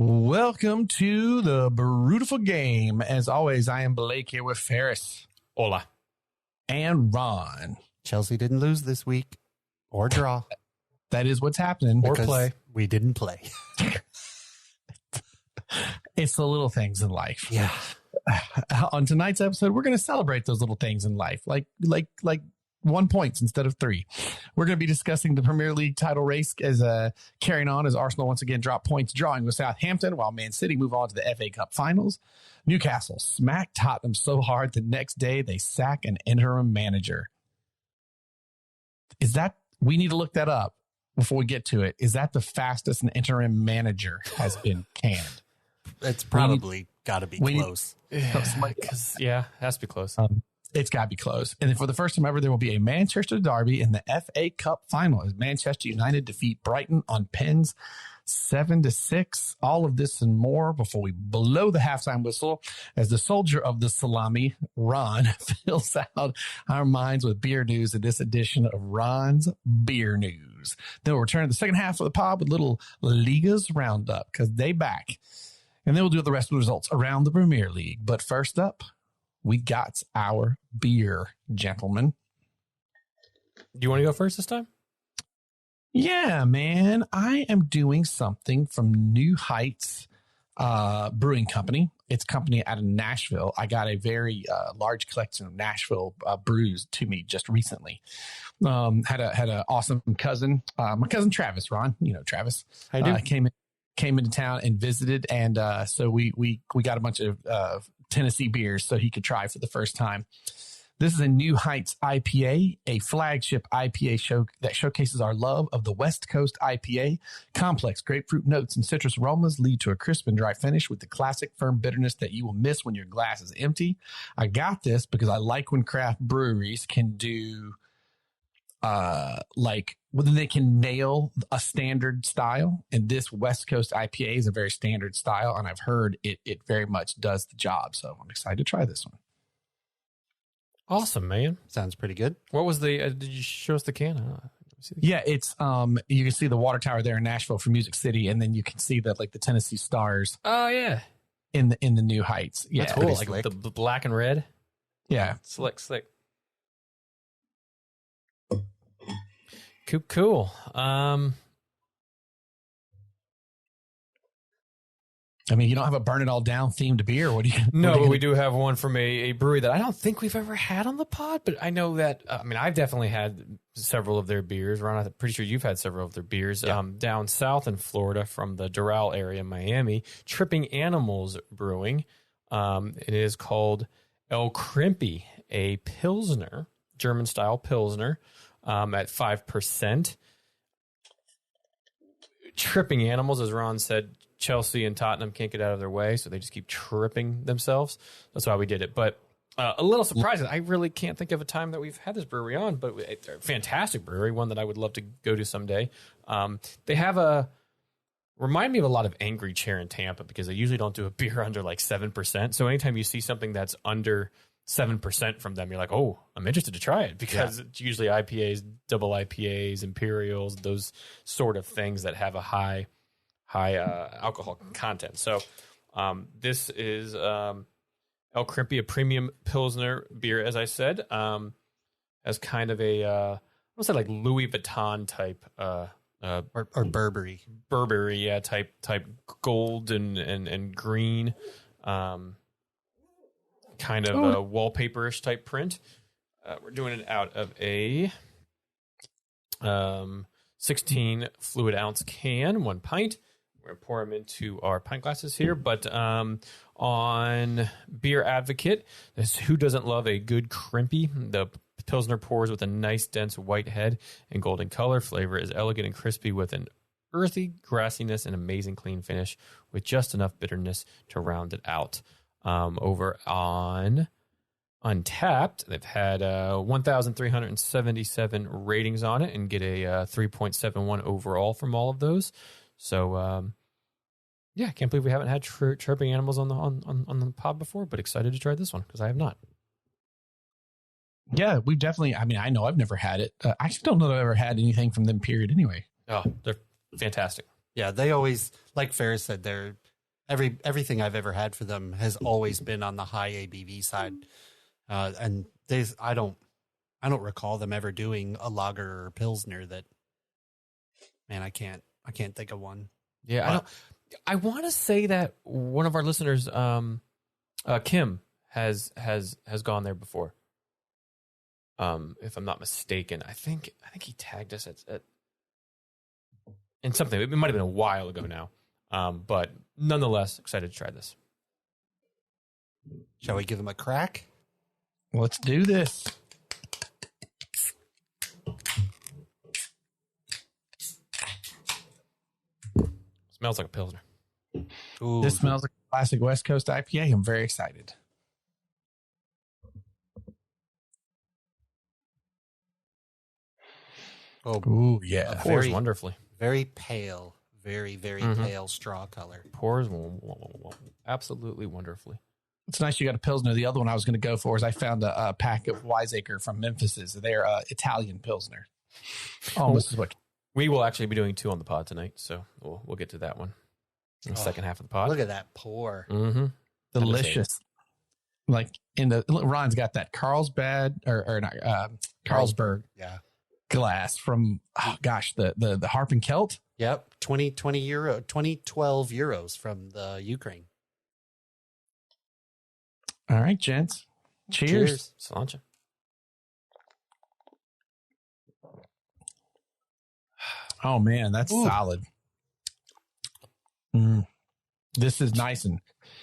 Welcome to the Beautiful Game. As always, I am Blake here with Ferris. Hola. And Ron. Chelsea didn't lose this week or draw. That is what's happening. Or play. We didn't play. It's the little things in life. Yeah. On tonight's episode, we're going to celebrate those little things in life, like 1 point instead of 3. We're going to be discussing the Premier League title race as carrying on as Arsenal once again drop points, drawing with Southampton, while Man City move on to the FA Cup finals. Newcastle smacked Tottenham so hard the next day they sack an interim manager. We need to look that up before we get to it. Is that the fastest an interim manager has been canned? It's probably got to be close. Yeah, it has to be close. It's got to be close. And then for the first time ever, there will be a Manchester derby in the FA Cup final as Manchester United defeat Brighton on pens 7-6. All of this and more before we blow the halftime whistle as the soldier of the salami, Ron, fills out our minds with beer news in this edition of Ron's Beer News. Then we'll return to the second half of the pod with little Ligas Roundup because they back. And then we'll do the rest of the results around the Premier League. But first up, we got our beer, gentlemen. Do you want to go first this time? Yeah, man. I am doing something from New Heights Brewing Company. It's a company out of Nashville. I got a very large collection of Nashville brews to me just recently. Had an awesome cousin, my cousin Travis, Ron. You know Travis. I do. Came into town and visited, and so we got a bunch of Tennessee beers so he could try for the first time. This is a New Heights IPA, a flagship IPA show that showcases our love of the West Coast IPA. Complex grapefruit notes and citrus aromas lead to a crisp and dry finish with the classic firm bitterness that you will miss when your glass is empty. I got this because I like when craft breweries can do whether they can nail a standard style, and this West Coast IPA is a very standard style, and I've heard it very much does the job. So I'm excited to try this one. Awesome, man. Sounds pretty good. What was the, did you show us the can? Yeah, it's, you can see the water tower there in Nashville for Music City, and then you can see that like the Tennessee Stars. Oh, yeah. In the New Heights. Yeah. That's cool. Like the black and red. Yeah. Slick. Cool. I mean, you don't have a burn it all down themed beer. What do you? No, but we do have one from a brewery that I don't think we've ever had on the pod, but I know that, I've definitely had several of their beers. Ron, I'm pretty sure you've had several of their beers. Yeah. Down south in Florida from the Doral area in Miami, Tripping Animals Brewing. It is called El Crimpy, a Pilsner, German-style Pilsner. At 5%. Tripping Animals, as Ron said, Chelsea and Tottenham can't get out of their way, so they just keep tripping themselves. That's why we did it. But a little surprising. I really can't think of a time that we've had this brewery on, but it's a fantastic brewery, one that I would love to go to someday. They have remind me of a lot of Angry Chair in Tampa because they usually don't do a beer under like 7%. So anytime you see something that's under 7% from them, you're like, oh, I'm interested to try it because it's usually IPAs, double IPAs, Imperials, those sort of things that have a high alcohol content. So this is El Crimpy, a premium Pilsner beer, as I said, as kind of a, I would say like Louis Vuitton type, or Burberry. Burberry, yeah, type gold and green, kind of a wallpaper-ish type print. We're doing it out of a 16 fluid ounce can, 1 pint. We're going to pour them into our pint glasses here. But on Beer Advocate, who doesn't love a good crimpy? The Pilsner pours with a nice, dense white head and golden color. Flavor is elegant and crispy with an earthy grassiness and amazing clean finish with just enough bitterness to round it out. Over on Untapped, they've had 1,377 ratings on it and get a 3.71 overall from all of those. So, I can't believe we haven't had Tripping Animals on the pod before, but excited to try this one because I have not. Yeah, we've definitely. I know I've never had it. I actually don't know that I've ever had anything from them. Period. Anyway. Oh, they're fantastic. Yeah, they always, like Ferris said, they're everything I've ever had for them has always been on the high ABV side. And I don't recall them ever doing a lager or pilsner that, man, I can't think of one. Yeah, I want to say that one of our listeners, Kim, has gone there before. If I'm not mistaken, I think he tagged us at in something. It might have been a while ago now, but nonetheless, excited to try this. Shall we give him a crack? Let's do this. Smells like a pilsner. Ooh, This smells like a classic West Coast IPA. I'm very excited. oh, Ooh, yeah. Pours very- wonderfully. very pale, very pale straw color. Pours absolutely wonderfully. It's nice you got a Pilsner. The other one I was going to go for is I found a pack of Wiseacre from Memphis's. They're Italian Pilsner. Almost as what. We will actually be doing 2 on the pod tonight, so we'll get to that one in the second half of the pod. Look at that pour. Mm-hmm. Delicious. Like Ron's got that Carlsbad or not Carlsberg Yeah. glass from the Harp and Celt. Yep. 2012 euros from the Ukraine. All right, gents. Cheers. Sláinte. Oh man, that's solid. This is nice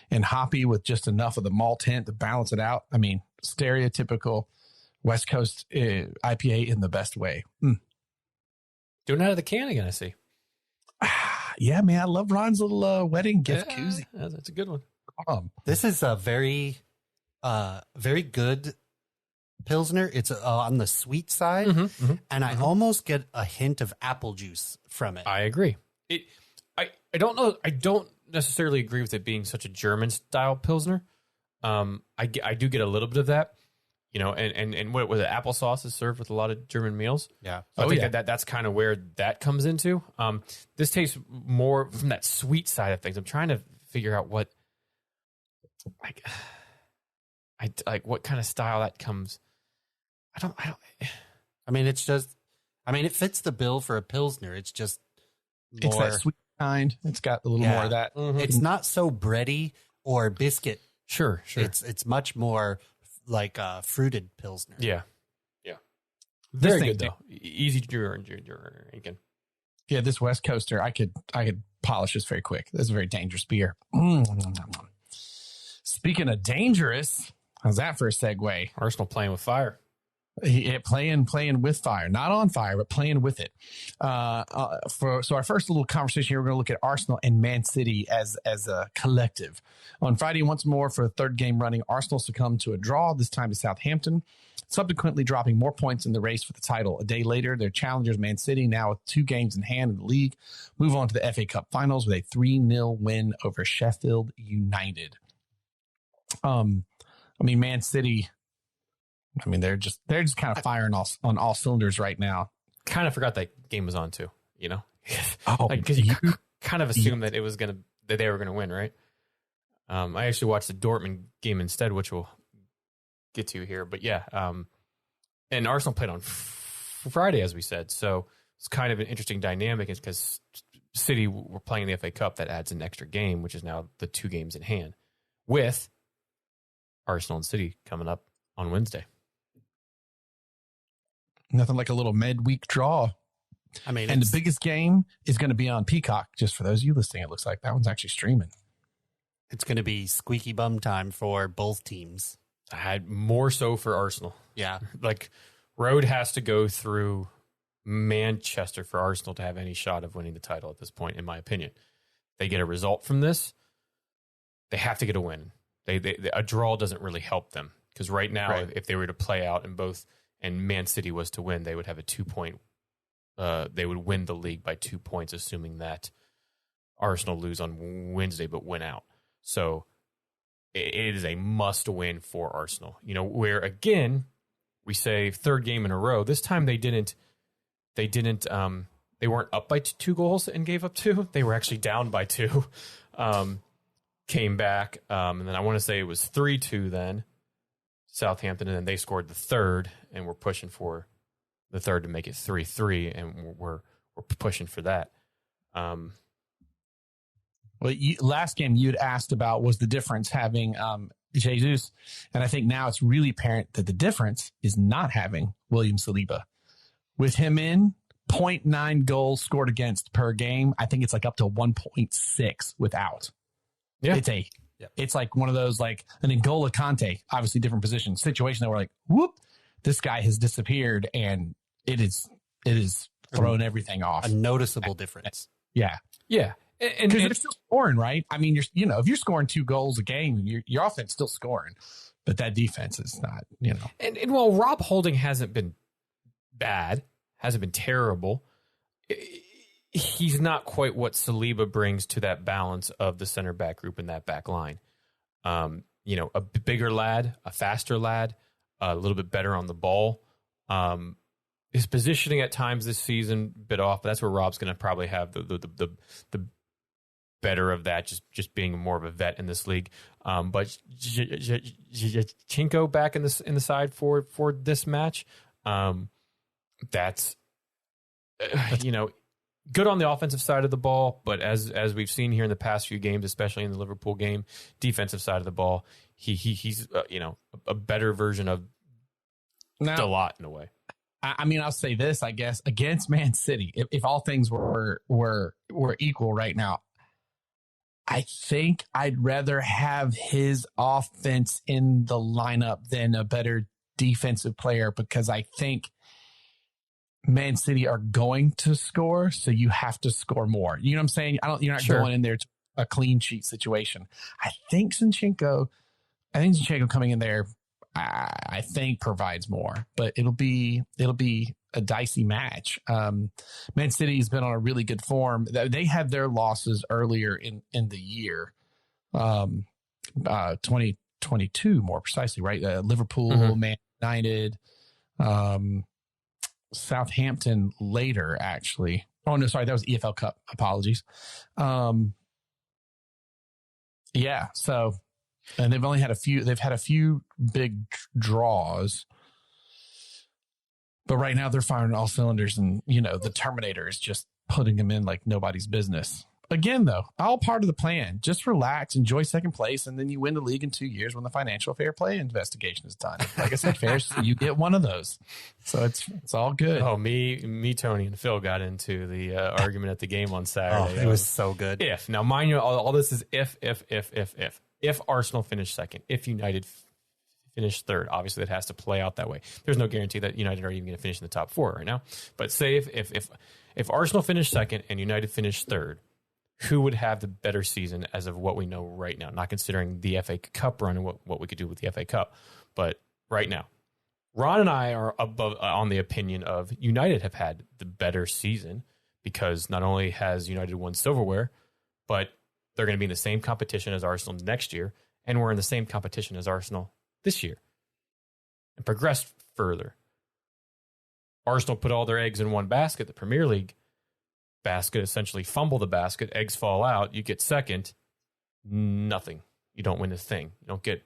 and hoppy with just enough of the malt hint to balance it out. I mean, stereotypical West Coast IPA in the best way. Doing it out of the can again, I see. Yeah, man, I love Ron's little wedding gift koozie. That's a good one. This is a very good Pilsner. It's on the sweet side, and I almost get a hint of apple juice from it. I agree. I don't know. I don't necessarily agree with it being such a German style Pilsner. I do get a little bit of that, and what the applesauce is served with a lot of German meals. Yeah. So I think that's kind of where that comes into. This tastes more from that sweet side of things. I'm trying to figure out what, what kind of style that comes. I mean, it's just, it fits the bill for a Pilsner. It's just more, It's that sweet kind. It's got a little more of that. It's not so bready or biscuit. Sure. It's much more like a fruited Pilsner. Yeah. This Very thing- good though. Easy to drink. Yeah, this West Coaster, I could polish this very quick. This is a very dangerous beer. Speaking of dangerous, how's that for a segue? Arsenal playing with fire. Playing with fire, not on fire, but playing with it. So our first little conversation here, we're going to look at Arsenal and Man City as a collective. On Friday, once more for a third game running, Arsenal succumbed to a draw, this time to Southampton, subsequently dropping more points in the race for the title. A day later, their challengers, Man City, now with 2 games in hand in the league, move on to the FA Cup finals with a 3-0 win over Sheffield United. Man City, they're just kind of firing on all cylinders right now. Kind of forgot that game was on too, Oh, because you kind of assumed that that they were gonna win, right? I actually watched the Dortmund game instead, which we'll get to here. But yeah, and Arsenal played on Friday, as we said, so it's kind of an interesting dynamic, because City were playing the FA Cup. That adds an extra game, which is now the 2 games in hand, with Arsenal and City coming up on Wednesday. Nothing like a little midweek draw. And the biggest game is going to be on Peacock. Just for those of you listening, it looks like that one's actually streaming. It's going to be squeaky bum time for both teams. I had more so for Arsenal. Yeah. Road has to go through Manchester for Arsenal to have any shot of winning the title at this point, in my opinion. They get a result from this, they have to get a win. A draw doesn't really help them, because right now, if they were to play out and Man City was to win, they would have a 2-point. They would win the league by 2 points, assuming that Arsenal lose on Wednesday but win out. So it is a must win for Arsenal. Where again we say third game in a row. This time they didn't. They weren't up by 2 goals and gave up 2. They were actually down by 2. came back, and then I want to say it was 3-2 then, Southampton, and then they scored the third, and we're pushing for the third to make it 3-3, and we're pushing for that. Well, last game you'd asked about was the difference having Jesus, and I think now it's really apparent that the difference is not having William Saliba. With him in, 0.9 goals scored against per game. I think it's like up to 1.6 without. Yeah. It's like one of those, like an N'Golo Kante, obviously different position situation that we're like, whoop, this guy has disappeared, and it is thrown everything off. A noticeable difference. Yeah. Yeah. And you're still scoring, right? I mean, if you're scoring 2 goals a game, your offense still scoring, but that defense is not, And while Rob Holding hasn't been bad, hasn't been terrible, he's not quite what Saliba brings to that balance of the center back group and that back line. A bigger lad, a faster lad, a little bit better on the ball. His positioning at times this season bit off, but that's where Rob's going to probably have the better of that, just being more of a vet in this league. But Chinko back in the side for this match. That's good on the offensive side of the ball, but as we've seen here in the past few games, especially in the Liverpool game, defensive side of the ball, he's a better version of Dalot in a way. I mean, I'll say this, I guess, against Man City, if all things were equal right now, I think I'd rather have his offense in the lineup than a better defensive player, because I think Man City are going to score, so you have to score more. You know what I'm saying? You're not going in there to a clean sheet situation. I think Zinchenko coming in there, I think provides more, but it'll be a dicey match. Man City has been on a really good form. They had their losses earlier in the year, 2022 more precisely, right? Liverpool, Man United, Southampton later, actually. Oh no, sorry, that was EFL Cup. Apologies. Yeah. So, and they've only had a few. They've had a few big draws, but right now they're firing all cylinders, and the Terminator is just putting them in like nobody's business. Again, though, all part of the plan. Just relax, enjoy second place, and then you win the league in 2 years when the financial fair play investigation is done. Like I said, fair, so you get one of those. So it's all good. Oh, me, Tony, and Phil got into the argument at the game on Saturday. Oh, it was so good. If. Now, mind you, all this is if. If Arsenal finish second, if United finish third, obviously that has to play out that way. There's no guarantee that United are even going to finish in the top 4 right now. But say if Arsenal finish second and United finish third, who would have the better season as of what we know right now, not considering the FA Cup run and what we could do with the FA Cup, but right now? Ron and I are above on the opinion of United have had the better season, because not only has United won silverware, but they're going to be in the same competition as Arsenal next year, and we're in the same competition as Arsenal this year and progressed further. Arsenal put all their eggs in one basket, the Premier League basket, essentially fumble the basket, eggs fall out, you get second, nothing. You don't win a thing. You don't get.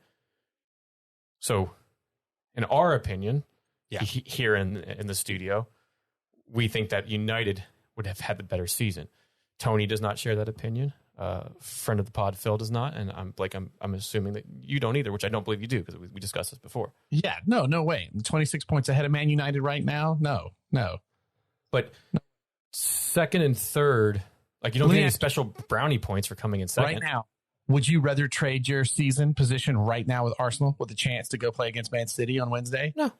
So, in our opinion, here in the studio, we think that United would have had the better season. Tony does not share that opinion. Friend of the pod, Phil, does not, and I'm assuming that you don't either, which I don't believe you do, because we discussed this before. Yeah, no way. 26 points ahead of Man United right now. No. But second and third, like, you don't get any special brownie points for coming in second. Right now, would you rather trade your season position right now with Arsenal with a chance to go play against Man City on Wednesday? No.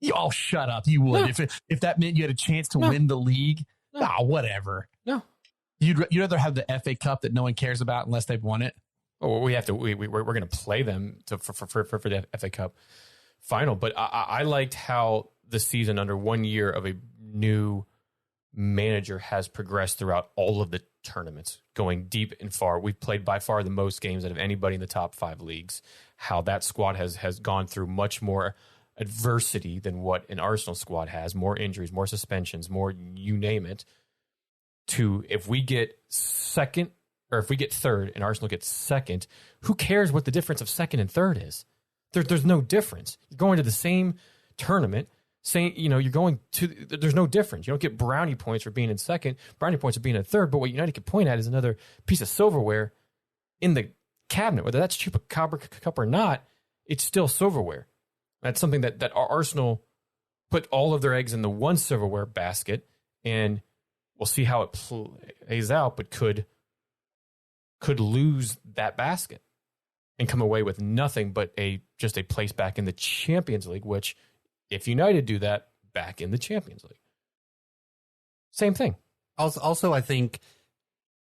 You all shut up. You would. No. If that meant you had a chance to win the league. No. Whatever. No. You'd rather have the FA Cup that no one cares about unless they've won it. Oh, we have to. We're going to play them for the FA Cup final. But I liked how the season under 1 year of a new manager has progressed throughout all of the tournaments, going deep and far. We've played by far the most games out of anybody in the top 5 leagues. How that squad has gone through much more adversity than what an Arsenal squad has. More injuries, more suspensions, more you name it. To if we get second or if we get third and Arsenal gets second, who cares what the difference of second and third is? There's no difference. You're going to the same tournament. You're going to, there's no difference. You don't get brownie points for being in second, brownie points for being in third, but what United can point at is another piece of silverware in the cabinet. Whether that's Chupacabra Cup or not, it's still silverware. That's something that Arsenal put all of their eggs in the one silverware basket, and we'll see how it plays out, but could lose that basket and come away with nothing but just a place back in the Champions League, which, if United do that, back in the Champions League. Same thing. Also, I think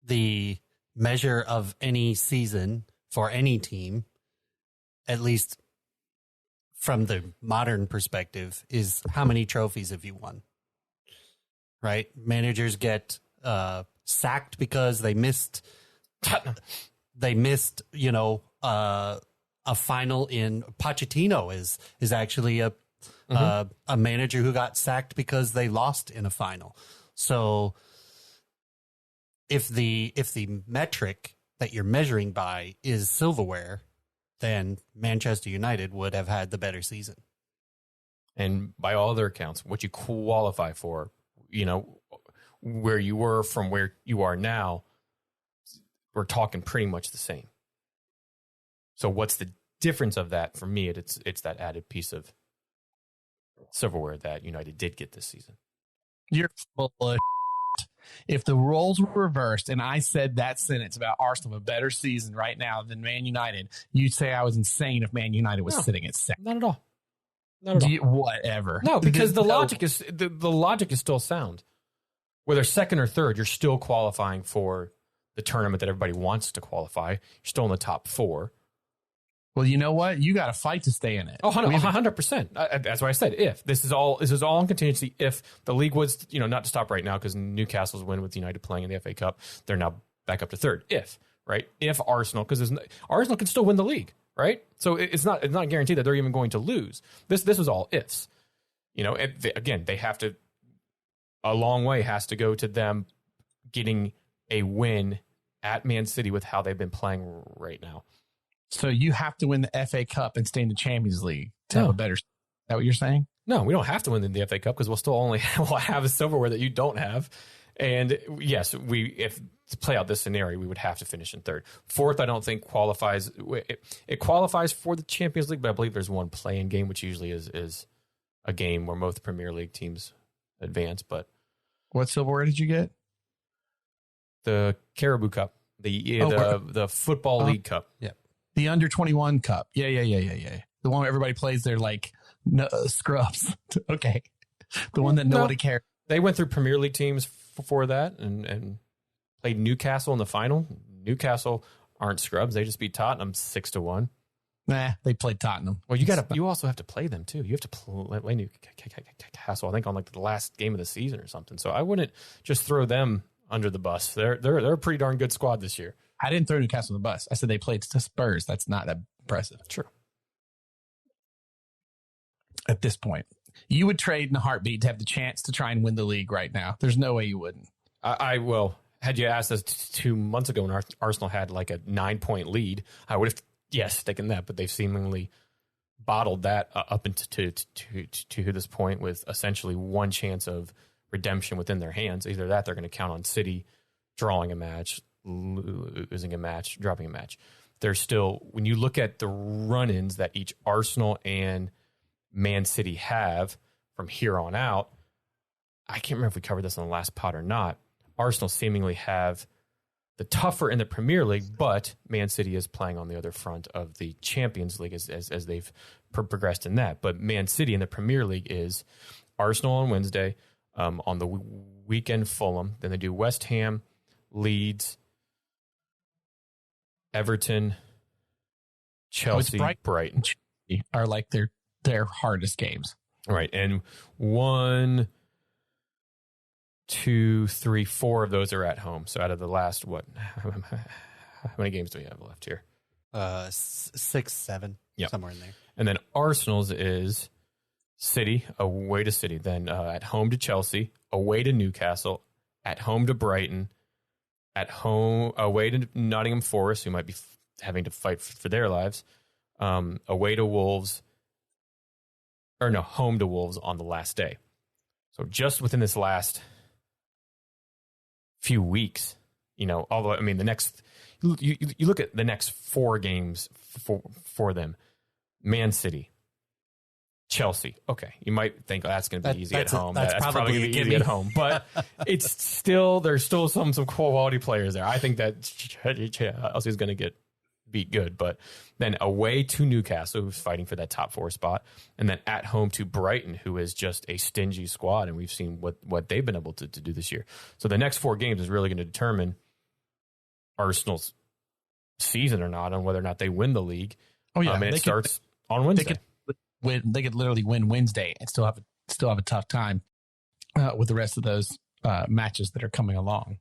the measure of any season for any team, at least from the modern perspective, is how many trophies have you won? Right? Managers get sacked because they missed Tottenham. They missed, a final in Pochettino is actually a manager who got sacked because they lost in a final. So if the metric that you're measuring by is silverware, then Manchester United would have had the better season. And by all other accounts, what you qualify for, where you were from where you are now, we're talking pretty much the same. So what's the difference of that? For me, it's that added piece of silverware that United did get this season. You're full of shit. If the roles were reversed and I said that sentence about Arsenal have a better season right now than Man United, you'd say I was insane if Man United was sitting at second. Not at all. Not at all. Whatever. No, because the logic is still sound. Whether second or third, you're still qualifying for the tournament that everybody wants to qualify. You're still in the top four. Well, you know what? You got to fight to stay in it. Oh, 100%. That's why I said if. This is all in contingency. If the league was, not to stop right now because Newcastle's win with United playing in the FA Cup, they're now back up to third. If Arsenal, because Arsenal can still win the league, right? So it's not guaranteed that they're even going to lose. This is all ifs. Again, they have to. A long way has to go to them getting a win at Man City with how they've been playing right now. So you have to win the FA Cup and stay in the Champions League to have a better. Is that what you're saying? No, we don't have to win the FA Cup because we'll still only have a silverware that you don't have. And yes, if to play out this scenario, we would have to finish in third. Fourth, I don't think qualifies. It qualifies for the Champions League, but I believe there's one play-in game, which usually is a game where most Premier League teams advance. But what silverware did you get? The Caribou Cup, the Football League Cup. Yeah. The under-21 Cup. Yeah. The one where everybody plays their scrubs. Okay. The one that nobody cares. They went through Premier League teams before that and played Newcastle in the final. Newcastle aren't scrubs. They just beat Tottenham 6-1. Nah, they played Tottenham. Well, you also have to play them too. You have to play Newcastle, I think, on the last game of the season or something. So I wouldn't just throw them under the bus. They're a pretty darn good squad this year. I didn't throw Newcastle on the bus. I said they played Spurs. That's not that impressive. True. At this point, you would trade in a heartbeat to have the chance to try and win the league right now. There's no way you wouldn't. I will. Had you asked us 2 months ago when Arsenal had like a 9-point lead, I would have, taken that. But they've seemingly bottled that up into to this point with essentially one chance of redemption within their hands. Either that, they're going to count on City drawing a match, losing a match, dropping a match. There's still, when you look at the run-ins that each Arsenal and Man City have from here on out, I can't remember if we covered this on the last pod or not. Arsenal seemingly have the tougher in the Premier League, but Man City is playing on the other front of the Champions League as they've progressed in that. But Man City in the Premier League is Arsenal on Wednesday, on the weekend Fulham. Then they do West Ham, Leeds, Everton, Chelsea, Brighton. Are like their hardest games. Right. And 1, 2, 3, 4 of those are at home. So out of the last, how many games do we have left here? 6, 7, somewhere in there. And then Arsenal's is City, away to City, then at home to Chelsea, away to Newcastle, at home to Brighton, at home, away to Nottingham Forest, who might be having to fight for their lives, away to Wolves, or no, home to Wolves on the last day. So just within this last few weeks, although, I mean, the next, you look at the next 4 games for them: Man City, Chelsea. Okay, you might think that's going to be easy at home. That's probably going to be easy at home, but it's still, there's still some quality players there. I think that Chelsea is going to get beat good, but then away to Newcastle, who's fighting for that top 4 spot, and then at home to Brighton, who is just a stingy squad, and we've seen what they've been able to do this year. So the next 4 games is really going to determine Arsenal's season or not, on whether or not they win the league. Oh yeah, and it starts on Wednesday. They could literally win Wednesday and still have a tough time with the rest of those matches that are coming along.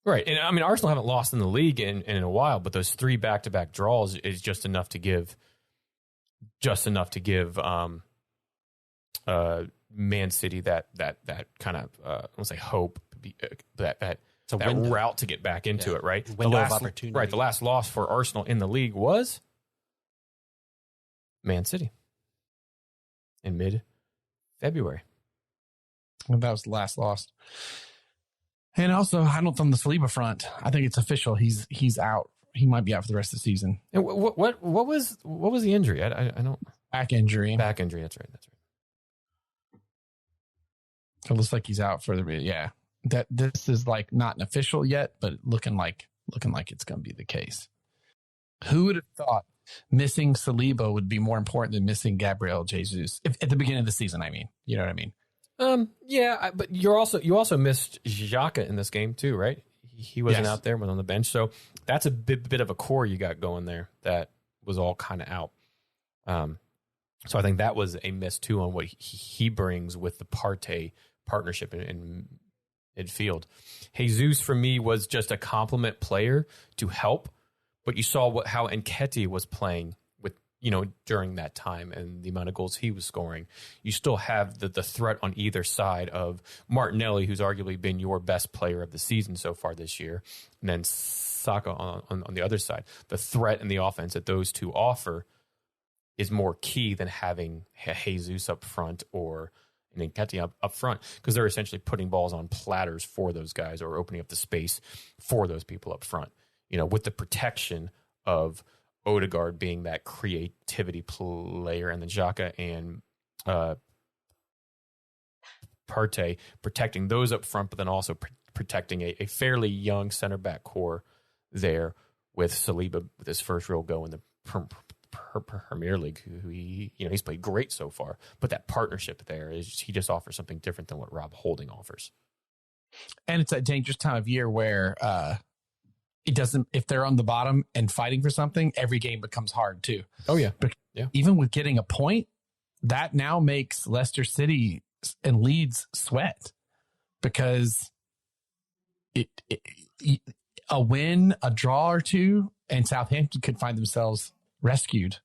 Right. And I mean, Arsenal haven't lost in the league in a while, but those 3 back-to-back draws is just enough to give Man City that kind of I won't say hope, that route to get back into it, right? Window of opportunity. Right. The last loss for Arsenal in the league was Man City in mid-February. Well, that was the last loss. And also, I don't on the Saliba front. I think it's official. He's out. He might be out for the rest of the season. And what was the injury? I don't. Back injury. Back injury. That's right. It looks like he's out for the yeah. That this is like not an official yet, but looking like it's going to be the case. Who would have thought missing Saliba would be more important than missing Gabriel Jesus at the beginning of the season? I mean, you know what I mean? Yeah, but you also missed Xhaka in this game too, right? He wasn't out there, was on the bench. So that's a bit of a core you got going there that was all kind of out. So I think that was a miss too on what he brings with the Partey partnership in midfield. Jesus for me was just a complement player to help, but you saw how Nketiah was playing during that time and the amount of goals he was scoring. You still have the threat on either side of Martinelli, who's arguably been your best player of the season so far this year, and then Saka on the other side. The threat and the offense that those two offer is more key than having Jesus up front or an Nketiah up front, because they're essentially putting balls on platters for those guys or opening up the space for those people up front, with the protection of Odegaard being that creativity player, and then Xhaka and Partey protecting those up front, but then also protecting a fairly young center back core there with Saliba with his first real go in the Premier League. Who he's played great so far, but that partnership there he just offers something different than what Rob Holding offers. And it's a dangerous time of year where it doesn't, if they're on the bottom and fighting for something, every game becomes hard too. Oh yeah. Even with getting a point, that now makes Leicester City and Leeds sweat, because a win, a draw or two, and Southampton could find themselves rescued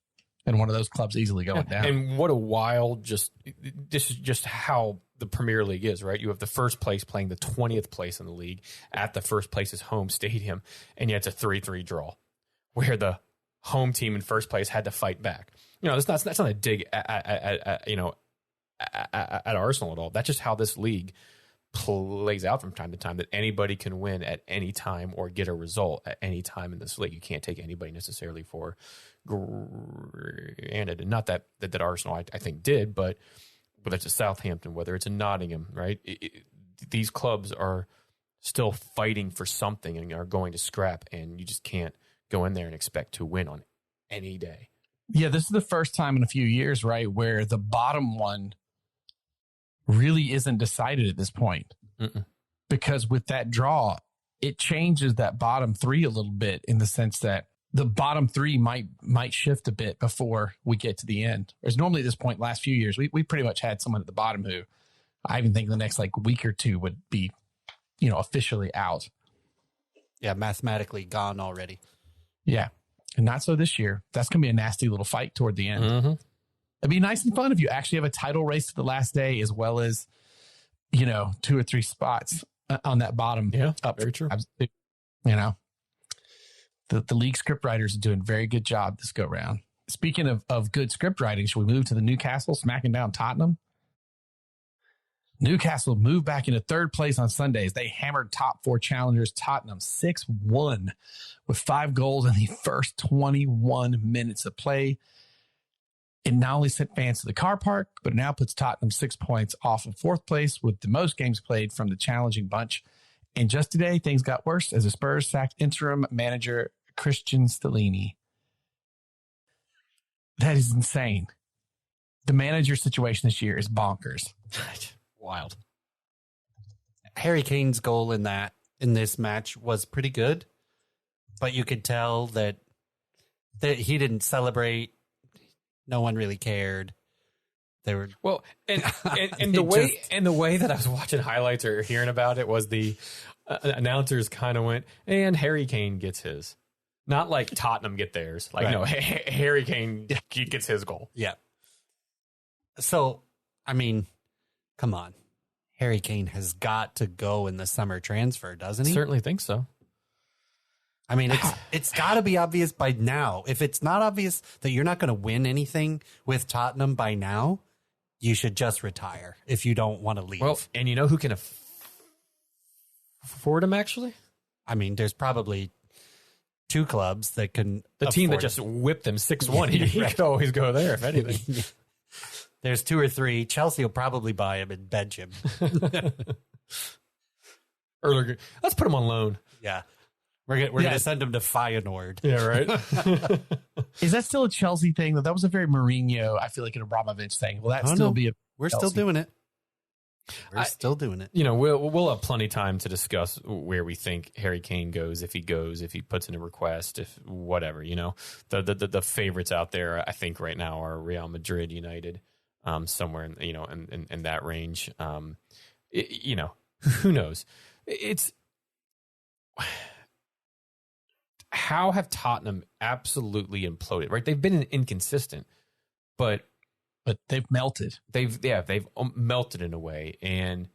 and one of those clubs easily going down. And what a wild, this is just how the Premier League is, right? You have the first place playing the 20th place in the league at the first place's home stadium, and yet it's a 3-3 draw where the home team in first place had to fight back. That's not a dig at Arsenal at all. That's just how this league plays out from time to time, that anybody can win at any time or get a result at any time in this league. You can't take anybody necessarily for granted. And not that Arsenal, I think, did, but whether it's a Southampton, whether it's a Nottingham, right? These clubs are still fighting for something and are going to scrap, and you just can't go in there and expect to win on any day. Yeah, this is the first time in a few years, right, where the bottom one really isn't decided at this point. Mm-mm. Because with that draw, it changes that bottom 3 a little bit, in the sense that the bottom 3 might shift a bit before we get to the end. Whereas normally at this point, last few years, we pretty much had someone at the bottom who I even think the next week or two would be, officially out. Yeah, mathematically gone already. Yeah. And not so this year. That's going to be a nasty little fight toward the end. Mm-hmm. It'd be nice and fun if you actually have a title race to the last day, as well as, 2 or 3 spots on that bottom. Yeah, very true. You know, the league script writers are doing a very good job this go round. Speaking of good script writing, should we move to the Newcastle smacking down Tottenham? Newcastle moved back into third place on Sundays. They hammered top four challengers Tottenham 6-1 with 5 goals in the first 21 minutes of play. It not only sent fans to the car park, but it now puts Tottenham 6 points off of fourth place with the most games played from the challenging bunch. And just today, things got worse as the Spurs sacked interim manager Christian Stellini. That is insane. The manager situation this year is bonkers. Wild. Harry Kane's goal in this match was pretty good, but you could tell that he didn't celebrate. No one really cared. They were and the way that I was watching highlights or hearing about it was the announcers kind of went, and Harry Kane gets his, not like Tottenham get theirs. Like, no, Harry Kane gets his goal. Yeah. So, I mean, come on. Harry Kane has got to go in the summer transfer, doesn't he? Certainly think so. I mean, it's got to be obvious by now. If it's not obvious that you're not going to win anything with Tottenham by now, you should just retire if you don't want to leave. Well, and you know who can afford him, actually? I mean, there's probably 2 clubs that can. The team that just whipped them 6-1. He could always go there, if anything. There's 2 or 3. Chelsea will probably buy him and bench him. Let's put him on loan. Yeah. We're going to send him to Feyenoord. Yeah, right. Is that still a Chelsea thing? That was a very Mourinho, I feel like, an Abramovich thing. Will that still be a We're Chelsea? still doing it. We're still doing it. You know, we'll have plenty of time to discuss where we think Harry Kane goes, if he puts in a request, if whatever, you know. The favorites out there, I think right now are Real Madrid, United, somewhere in that range. You know, who knows? It's how have Tottenham absolutely imploded, right? They've been inconsistent, but they've melted. They've melted in a way, and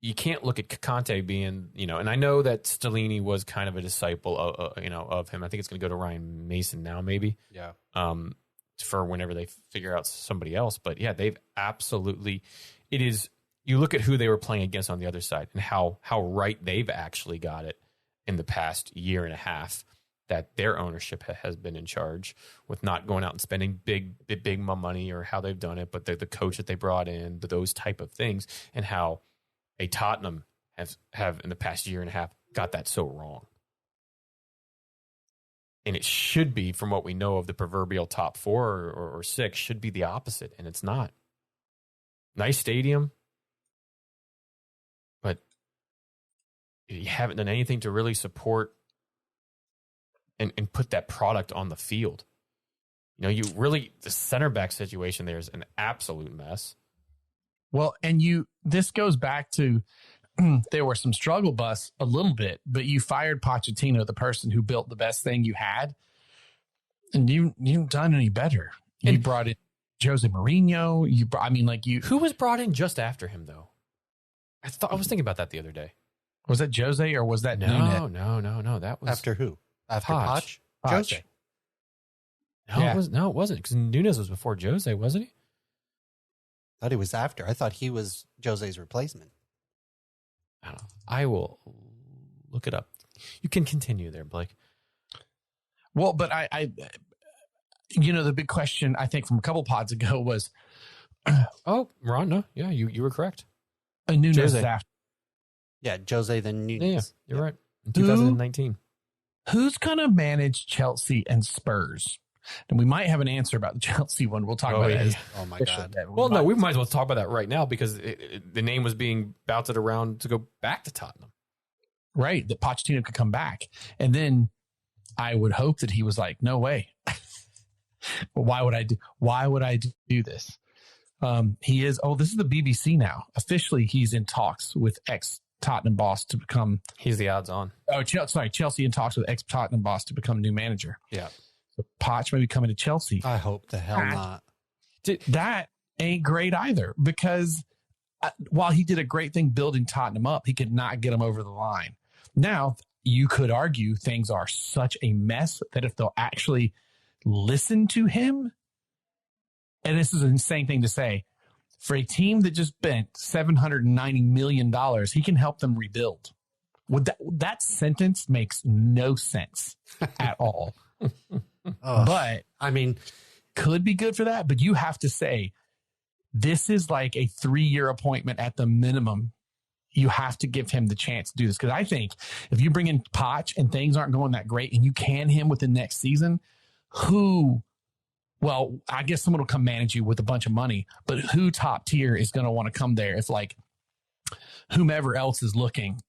you can't look at Conte being, you know, and I know that Stellini was kind of a disciple of him. I think it's going to go to Ryan Mason now, maybe. Yeah. For whenever they figure out somebody else, but yeah, they've absolutely. It is. You look at who they were playing against on the other side, and how right they've actually got it in the past year and a half, that their ownership has been in charge with not going out and spending big money or how they've done it, but the coach that they brought in, those type of things, and how a Tottenham have in the past year and a half got that so wrong. And it should be, from what we know of the proverbial top 4 or 6, should be the opposite, and it's not. Nice stadium, but you haven't done anything to really support and put that product on the field. You know, the center back situation there is an absolute mess. Well, and this goes back to there were some struggle busts a little bit, but you fired Pochettino, the person who built the best thing you had, and you haven't done any better. You brought in Jose Mourinho. Who was brought in just after him, though? I was thinking about that the other day. Was that Jose or was that No. That was after who? After Poch? Jose. No, it wasn't, because Nunes was before Jose, wasn't he? Thought he was after. I thought he was Jose's replacement. I don't know. I will look it up. You can continue there, Blake. Well, but I the big question I think from a couple pods ago was, Ron, no, yeah, you were correct. Nunes Jose. after. Yeah, Jose then Nunes. Yeah, you're right. In 2019. Who's going to manage Chelsea and Spurs? And we might have an answer about the Chelsea one. We'll talk about it. Oh, my God. Well, we might as well talk about that right now, because the name was being bounced around to go back to Tottenham. Right, that Pochettino could come back. And then I would hope that he was like, no way. But why would I do this? He is, this is the BBC now. Officially, he's in talks with ex-Tottenham boss to become... He's the odds on. Oh, Chelsea in talks with ex-Tottenham boss to become new manager. Yeah. So Poch may be coming to Chelsea. I hope the hell not. That ain't great either, because while he did a great thing building Tottenham up, he could not get them over the line. Now, you could argue things are such a mess that if they'll actually listen to him, and this is an insane thing to say, for a team that just spent $790 million, he can help them rebuild. That sentence makes no sense at all. But I mean, could be good for that. But you have to say, this is like a 3-year appointment at the minimum. You have to give him the chance to do this. Because I think if you bring in Poch and things aren't going that great and you can him within next season, well, I guess someone will come manage you with a bunch of money, but who top tier is going to want to come there if like whomever else is looking,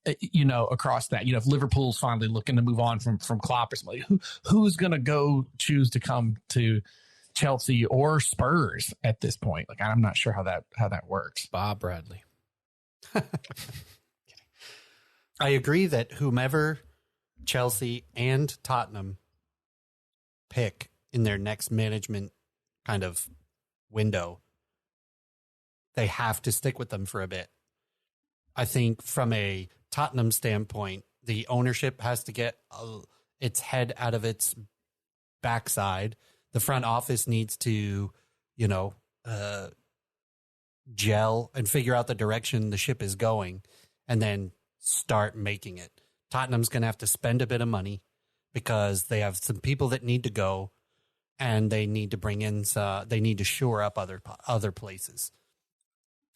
across that, if Liverpool's finally looking to move on from Klopp or somebody, who's going to go choose to come to Chelsea or Spurs at this point? Like, I'm not sure how that works. Bob Bradley. I agree that whomever Chelsea and Tottenham pick in their next management kind of window, they have to stick with them for a bit. I think from a Tottenham standpoint, the ownership has to get its head out of its backside. The front office needs to, gel and figure out the direction the ship is going and then start making it. Tottenham's going to have to spend a bit of money because they have some people that need to go and they need to bring in, they need to shore up other places.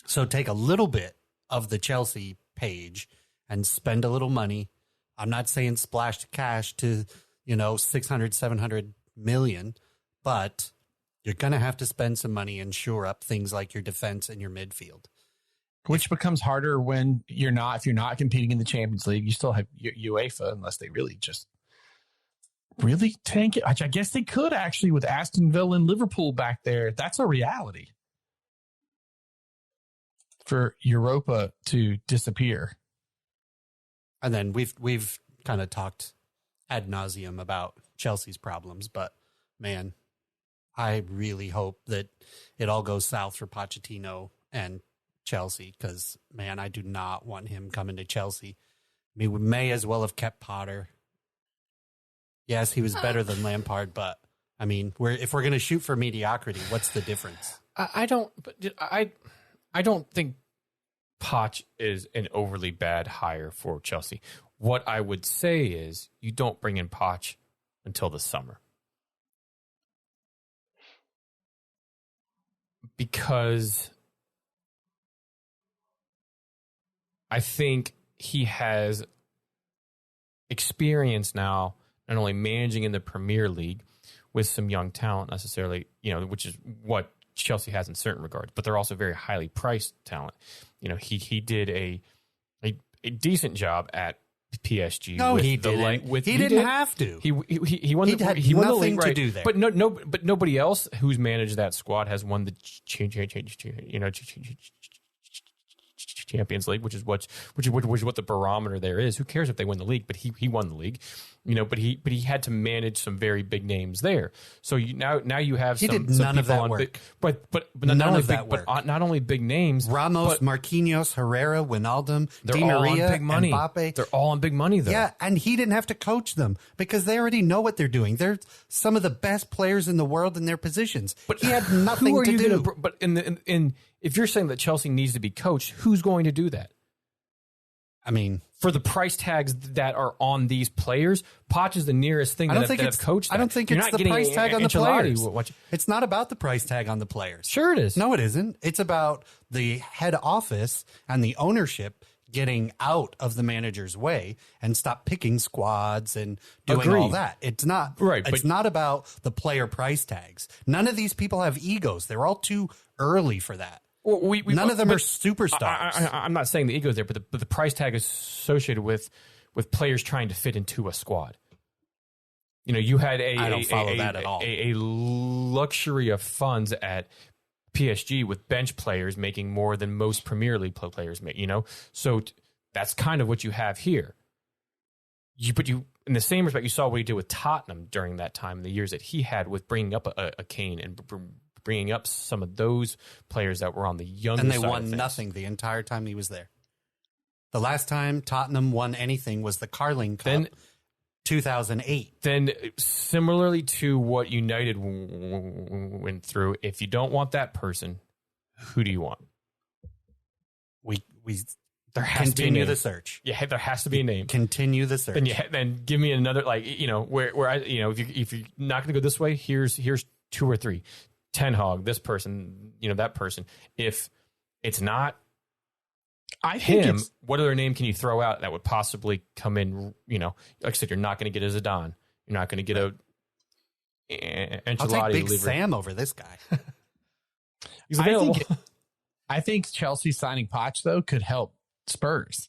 So take a little bit of the Chelsea page and spend a little money. I'm not saying splash cash to, 600, 700 million, but you're going to have to spend some money and shore up things like your defense and your midfield. Which becomes harder when if you're not competing in the Champions League. You still have UEFA unless they really tank it. I guess they could actually with Aston Villa and Liverpool back there. That's a reality for Europa to disappear. And then we've kind of talked ad nauseum about Chelsea's problems, but man, I really hope that it all goes south for Pochettino and Chelsea because, man, I do not want him coming to Chelsea. I mean, we may as well have kept Potter. Yes, he was better than Lampard, but I mean, if we're going to shoot for mediocrity, what's the difference? I don't think Poch is an overly bad hire for Chelsea. What I would say is you don't bring in Poch until the summer. Because I think he has experience now, not only managing in the Premier League with some young talent necessarily, which is what Chelsea has in certain regards, but they're also very highly priced talent. He did a decent job at PSG. No, he didn't. He didn't have to. He won the league, right? To do there. But but nobody else who's managed that squad has won the Champions League, which is what the barometer there is. Who cares if they win the league? But he won the league, but he had to manage some very big names there. So now you have some none of that on work. big, but none of that work. Not only big names, Ramos, Marquinhos, Herrera, Wijnaldum, Di Maria, all on big money. Mbappe. They're all on big money though. Yeah, and he didn't have to coach them because they already know what they're doing. They're some of the best players in the world in their positions. But he had nothing to do. But if you're saying that Chelsea needs to be coached, who's going to do that? I mean, for the price tags that are on these players, Poch is the nearest thing that have coached that. I don't think it's the price tag on the players. What it's not about the price tag on the players. Sure it is. No, it isn't. It's about the head office and the ownership getting out of the manager's way and stop picking squads and doing all that. It's not right. It's not about the player price tags. None of these people have egos. They're all too early for that. Well, none of them are superstars. I'm not saying the ego's there, but the price tag is associated with players trying to fit into a squad. You had I don't follow that at all. A luxury of funds at PSG with bench players making more than most Premier League players make. So that's kind of what you have here. But in the same respect, you saw what he did with Tottenham during that time, the years that he had with bringing up a Kane and bringing up some of those players that were on the younger side. And they won nothing the entire time he was there. The last time Tottenham won anything was the Carling Cup, 2008. Then similarly to what United went through, if you don't want that person, who do you want? We there has continue to be the search. Yeah, there has to be a name. Continue the search. Then give me another, like, where I, if you're not going to go this way, here's 2 or 3. Ten Hag, this person, that person. If it's not him, what other name can you throw out that would possibly come in? Like I said, you're not going to get a Zidane. You're not going to get a Ancelotti. I'll take Big Sam over this guy. He's available. I think Chelsea signing Poch, though, could help Spurs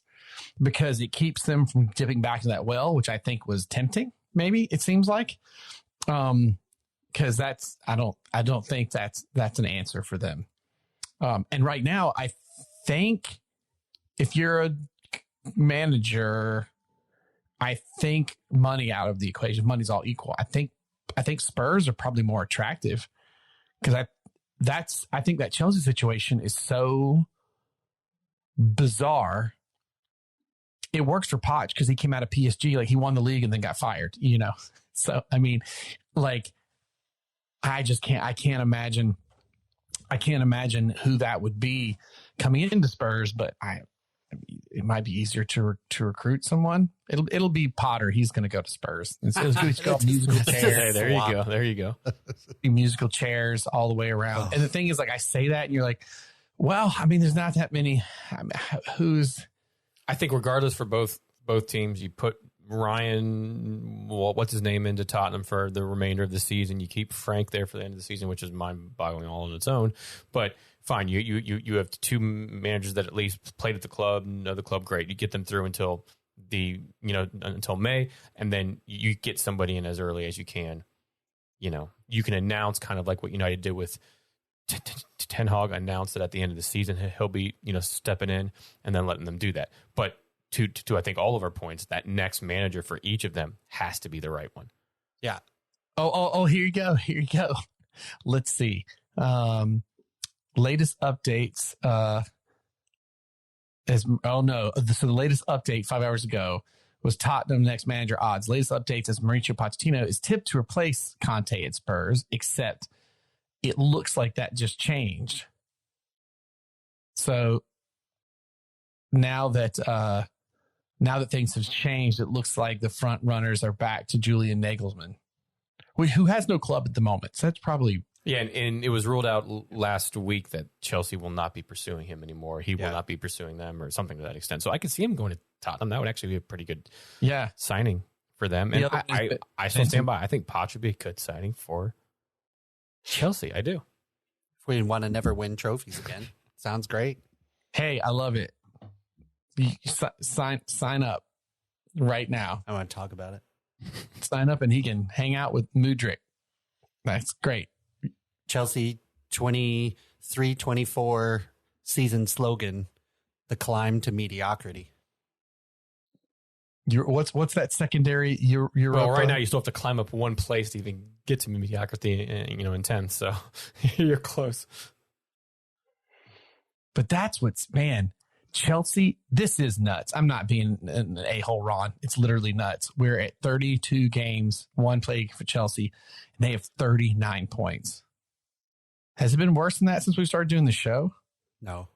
because it keeps them from dipping back to that well, which I think was tempting. Maybe it seems like, because I don't think that's an answer for them. And right now, I think if you're a manager, I think money out of the equation. Money's all equal. I think Spurs are probably more attractive because I think that Chelsea situation is so bizarre. It works for Poch because he came out of PSG, like he won the league and then got fired, So, I mean, like, I can't imagine who that would be coming into Spurs, but it might be easier to recruit someone. It'll be Potter. He's going to go to Spurs. It's called musical chairs. Hey, there you go. Musical chairs all the way around. And the thing is, like, I say that and you're like, well, I mean, there's not that many. I think regardless for both teams, you put Ryan, what's his name, into Tottenham for the remainder of the season. You keep Frank there for the end of the season, which is mind-boggling all on its own. But fine, you have 2 managers that at least played at the club, know the club great. You get them through until until May, and then you get somebody in as early as you can. You can announce kind of like what United did with Ten Hag, announced that at the end of the season he'll be stepping in and then letting them do that. But to I think all of our points, that next manager for each of them has to be the right one. Yeah. Oh, here you go. Let's see. Latest updates. So the latest update 5 hours ago was Tottenham next manager odds. Latest updates as Mauricio Pochettino is tipped to replace Conte at Spurs, except it looks like that just changed. So now that things have changed, it looks like the front runners are back to Julian Nagelsmann, who has no club at the moment. So that's probably... Yeah, and it was ruled out last week that Chelsea will not be pursuing him anymore. He will not be pursuing them or something to that extent. So I could see him going to Tottenham. That would actually be a pretty good signing for them. And I still stand by. I think Poch would be a good signing for Chelsea. I do. If we want to never win trophies again, sounds great. Hey, I love it. Sign up right now. I want to talk about it. Sign up and he can hang out with Mudryk. That's great. Chelsea 23-24 season slogan: the climb to mediocrity. What's that secondary? Well, right now you still have to climb up one place to even get to mediocrity. In 10th, so you're close. But that's Chelsea. This is nuts. I'm not being an a-hole, Ron. It's literally nuts. We're at 32 games, 1 play for Chelsea, and they have 39 points. Has it been worse than that since we started doing the show? No.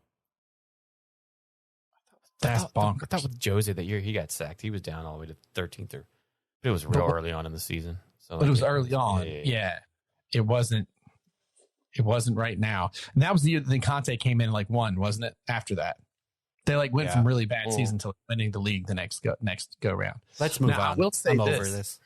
That's bonkers. I thought with Jose that year he got sacked. He was down all the way to 13th, but it was real early on in the season. So but it was early on. Yeah. It wasn't right now. And that was the year that Conte came in and won, wasn't it? After that, they went from really bad season to winning the league the next go round. Let's move on. I will say over this.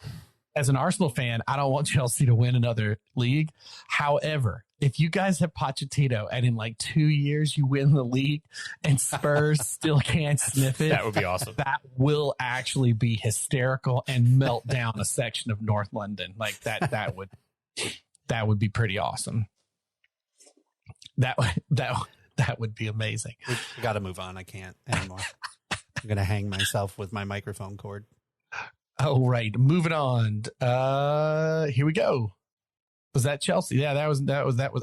As an Arsenal fan, I don't want Chelsea to win another league. However, if you guys have Pochettino and in 2 years you win the league and Spurs still can't sniff it, that would be awesome. That will actually be hysterical and melt down a section of North London. That would be pretty awesome. That would be amazing. We got to move on. I can't anymore. I'm going to hang myself with my microphone cord. All right, moving on. Here we go. Was that Chelsea? Yeah, that was.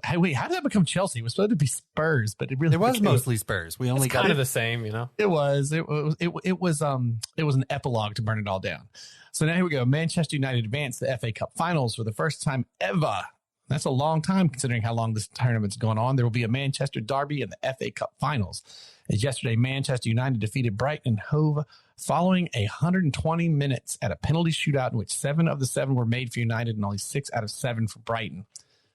Hey, wait, how did that become Chelsea? It was supposed to be Spurs, but it really was mostly Spurs. We only got kind of the same, It was an epilogue to burn it all down. So now here we go. Manchester United advanced the FA Cup Finals for the first time ever. That's a long time considering how long this tournament's going on. There will be a Manchester derby in the FA Cup Finals. As yesterday, Manchester United defeated Brighton and Hove following 120 minutes at a penalty shootout in which 7 of the 7 were made for United and only 6 out of 7 for Brighton.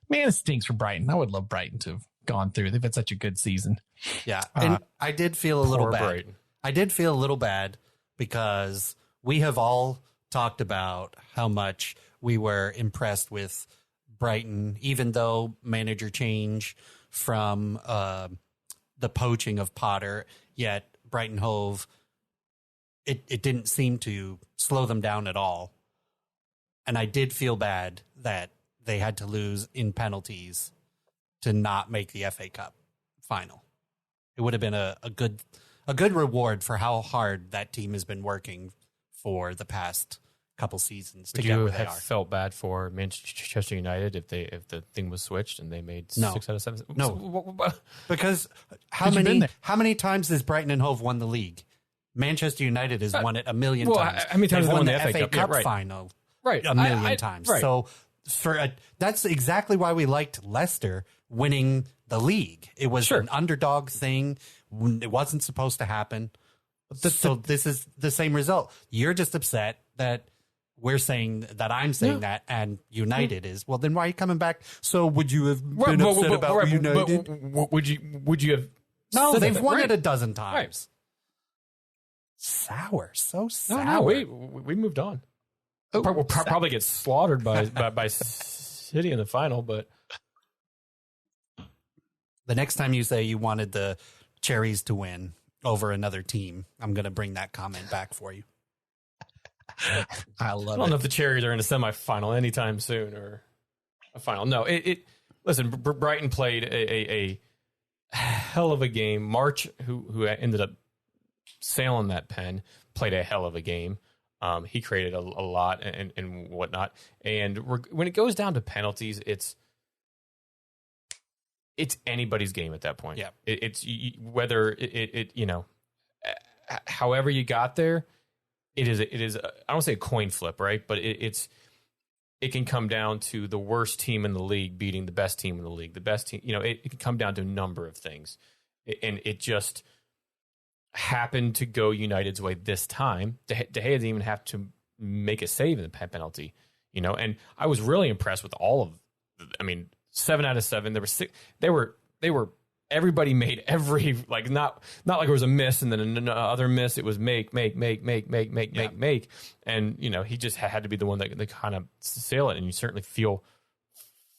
Man, it stinks for Brighton. I would love Brighton to have gone through. They've had such a good season. Yeah, and I did feel a little bad. Brighton. I did feel a little bad because we have all talked about how much we were impressed with Brighton, even though manager change from the poaching of Potter, yet Brighton Hove, it didn't seem to slow them down at all. And I did feel bad that they had to lose in penalties to not make the FA Cup final. It would have been a good reward for how hard that team has been working for the past couple seasons to get where they are. Felt bad for Manchester United if the thing was switched and they made 6 out of 7? No, because how many times has Brighton and Hove won the league? Manchester United has won it a million times. How many times they've won the the FA Cup right. final? Right, a million times. Right. So that's exactly why we liked Leicester winning the league. It was an underdog thing. It wasn't supposed to happen. So this is the same result. You're just upset that we're saying that I'm saying that, and United is. Well, then why are you coming back? So would you have been upset about United? Would you have? No, they've won it a dozen times. Right. Sour, so sour. No, we moved on. We'll probably get slaughtered by City in the final, but the next time you say you wanted the Cherries to win over another team, I'm going to bring that comment back for you. I don't know if the Cherries are in a semifinal anytime soon or a final. No, listen, Brighton played a hell of a game. March, who ended up sailing that pen, played a hell of a game. He created a lot and whatnot. And when it goes down to penalties, it's anybody's game at that point. Yeah, it's whether however you got there. It is. I don't say a coin flip, right? But it can come down to the worst team in the league beating the best team in the league. The best team, it can come down to a number of things, and it just happened to go United's way this time. De Gea didn't even have to make a save in the penalty, And I was really impressed with all of. 7 out of 7. There were 6. They were. Everybody made every not like it was a miss and then another miss. It was make, and he just had to be the one that kind of sail it, and you certainly feel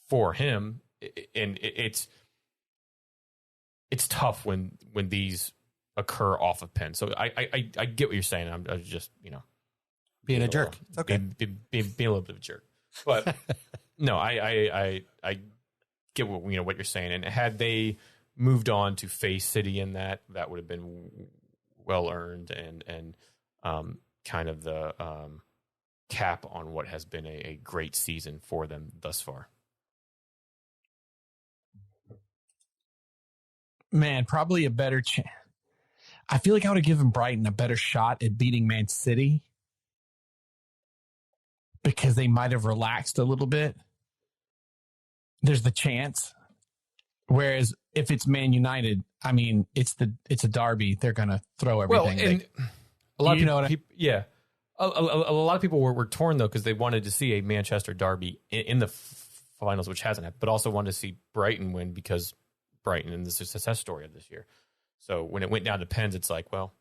for him. And it's tough when these occur off of pen. So I get what you're saying. I was just being a jerk. It's okay. Being a little bit of a jerk, but no, I get what you're saying. And had they moved on to face City in that would have been well earned and kind of the cap on what has been a great season for them thus far. Man, probably a better chance. I feel like I would have given Brighton a better shot at beating Man City because they might have relaxed a little bit. There's the chance. Whereas if it's Man United, it's a derby. They're going to throw everything. Well, and a lot of people, yeah. A lot of people were torn though because they wanted to see a Manchester derby in the finals, which hasn't happened, but also wanted to see Brighton win because Brighton and this is a success story of this year. So when it went down to pens, it's like, well,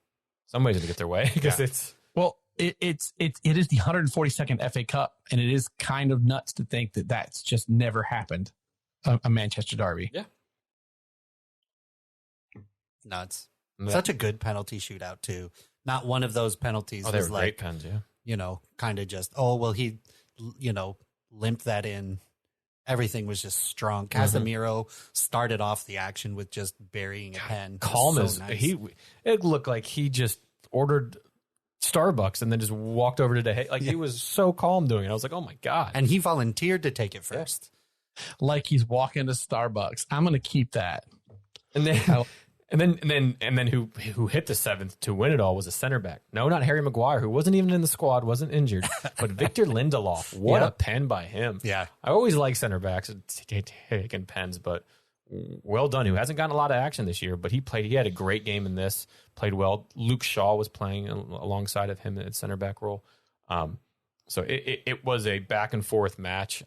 somebody's going to get their way because it's it is the 142nd FA Cup, and it is kind of nuts to think that that's just never happened. A Manchester derby. Yeah. Nuts. Yeah. Such a good penalty shootout, too. Not one of those penalties was like, great pens, yeah. Kind of just, he, limped that in. Everything was just strong. Casemiro started off the action with just burying a pen. Calm as nice. It looked like he just ordered Starbucks and then just walked over to De Gea. He was so calm doing it. I was like, oh my God. And he volunteered to take it first. Like he's walking to Starbucks. I'm going to keep that. And then who hit the seventh to win it all was a center back. No, not Harry Maguire, who wasn't even in the squad, wasn't injured, but Victor Lindelof. What a pen by him. Yeah. I always like center backs taking pens, but well done. Who hasn't gotten a lot of action this year, but he had a great game in this, played well. Luke Shaw was playing alongside of him at center back role. So it was a back and forth match.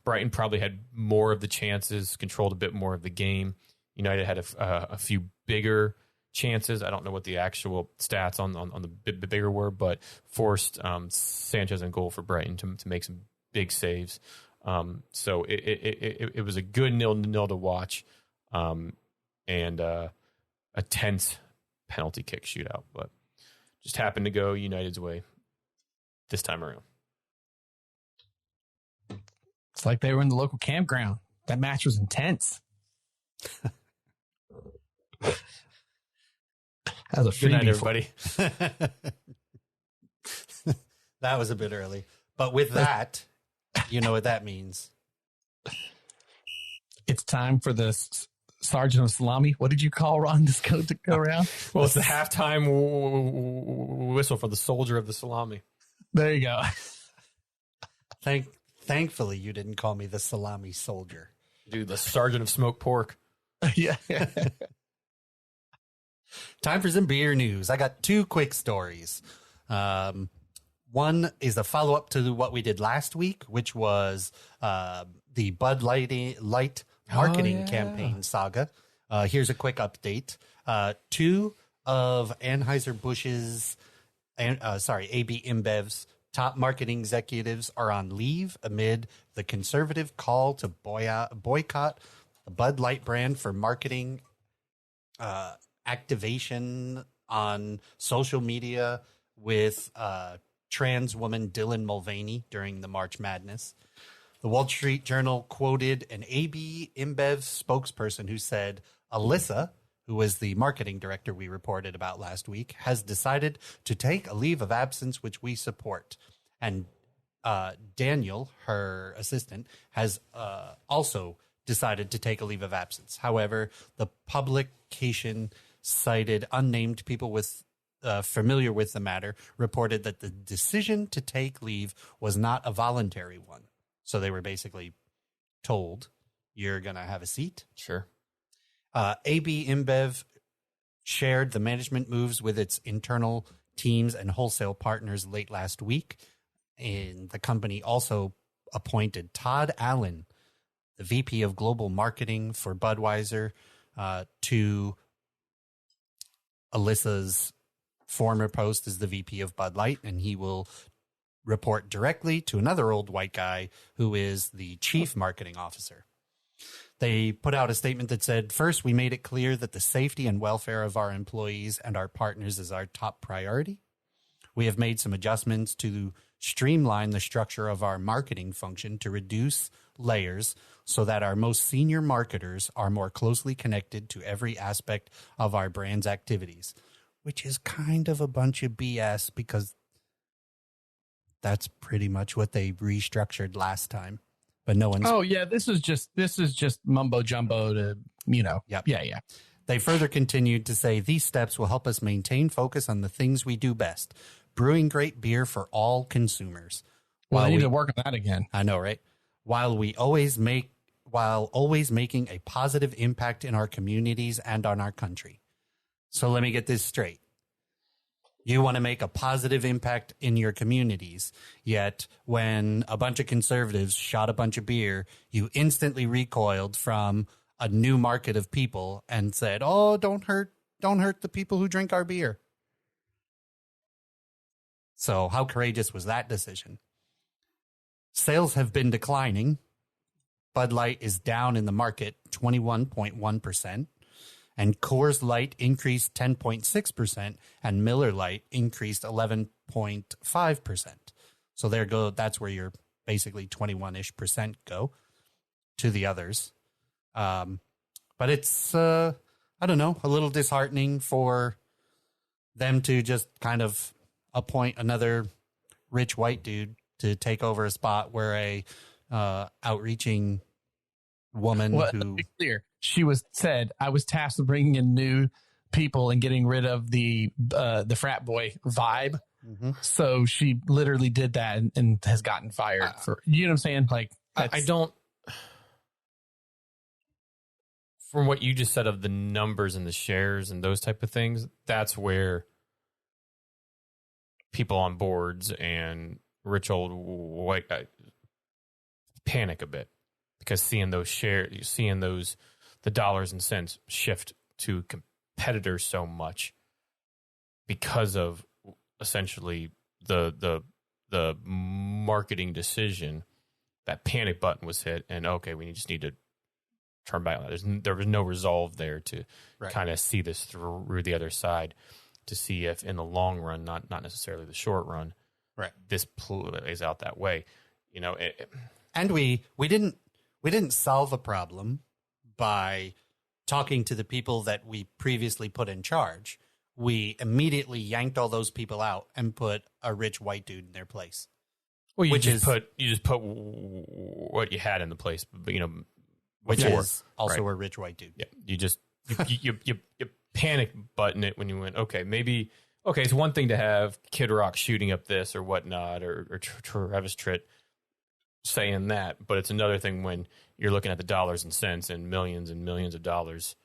Brighton probably had more of the chances, controlled a bit more of the game. United had a few bigger chances. I don't know what the actual stats on the bigger were, but forced Sanchez in goal for Brighton to make some big saves. So it was a good 0-0 to watch, and a tense penalty kick shootout, but just happened to go United's way this time around. It's like they were in the local campground. That match was intense. That was a Good night, freebie, everybody. That was a bit early. But with that, you know what that means. It's time for the Sergeant of Salami. What did you call Ron this go to go around? Well, it's the halftime whistle for the soldier of the salami. There you go. Thankfully, you didn't call me the salami soldier. Dude, the sergeant of smoked pork. Yeah. Time for some beer news. I got two quick stories. One is a follow-up to what we did last week, which was the Bud Light marketing campaign saga. Here's a quick update. Two of Anheuser-Busch's, AB InBev's top marketing executives are on leave amid the conservative call to boycott the Bud Light brand for marketing activation on social media with trans woman Dylan Mulvaney during the March Madness. The Wall Street Journal quoted an AB InBev spokesperson who said, Alyssa, who was the marketing director we reported about last week, has decided to take a leave of absence, which we support. And Daniel, her assistant, has also decided to take a leave of absence. However, the publication cited unnamed people with familiar with the matter, reported that the decision to take leave was not a voluntary one. So they were basically told, you're going to have a seat. Sure. AB InBev shared the management moves with its internal teams and wholesale partners late last week. And the company also appointed Todd Allen, the VP of Global Marketing for Budweiser, to Alyssa's former post as the VP of Bud Light, and he will report directly to another old white guy who is the chief marketing officer. They put out a statement that said, first, we made it clear that the safety and welfare of our employees and our partners is our top priority. We have made some adjustments to streamline the structure of our marketing function to reduce layers so that our most senior marketers are more closely connected to every aspect of our brand's activities, which is kind of a bunch of BS because that's pretty much what they restructured last time. But no one's... Oh, yeah, this is just mumbo jumbo to, Yep. Yeah. They further continued to say these steps will help us maintain focus on the things we do best, brewing great beer for all consumers. Well, I need to work on that again. I know, right? While always making a positive impact in our communities and on our country. So let me get this straight. You want to make a positive impact in your communities, yet when a bunch of conservatives shot a bunch of beer, you instantly recoiled from a new market of people and said, "Oh, don't hurt the people who drink our beer." So how courageous was that decision? Sales have been declining. Bud Light is down in the market 21.1%, and Coors Light increased 10.6%, and Miller Lite increased 11.5%. So that's where your basically 21-ish% go to the others. But it's, I don't know, a little disheartening for them to just kind of appoint another rich white dude to take over a spot where a outreaching woman Well, who... to be clear, I was tasked with bringing in new people and getting rid of the frat boy vibe. Mm-hmm. So she literally did that and has gotten fired for, you know what I'm saying? Like, I don't, from what you just said of the numbers and the shares and those type of things, that's where people on boards and rich old white guys panic a bit, because seeing those shares, the dollars and cents shift to competitors so much because of essentially the marketing decision. That panic button was hit, and okay, we just need to turn back. There was no resolve there to kind of see this through the other side, to see if in the long run, not necessarily the short run, this plays out that way. You know, and we didn't solve a problem by talking to the people that we previously put in charge. We immediately yanked all those people out and put a rich white dude in their place. Well, you just put what you had in the place, which is also a rich white dude. Yeah, you panic button it when you went, it's one thing to have Kid Rock shooting up this or whatnot, or Travis Tritt saying that, but it's another thing when you're looking at the dollars and cents and millions of dollars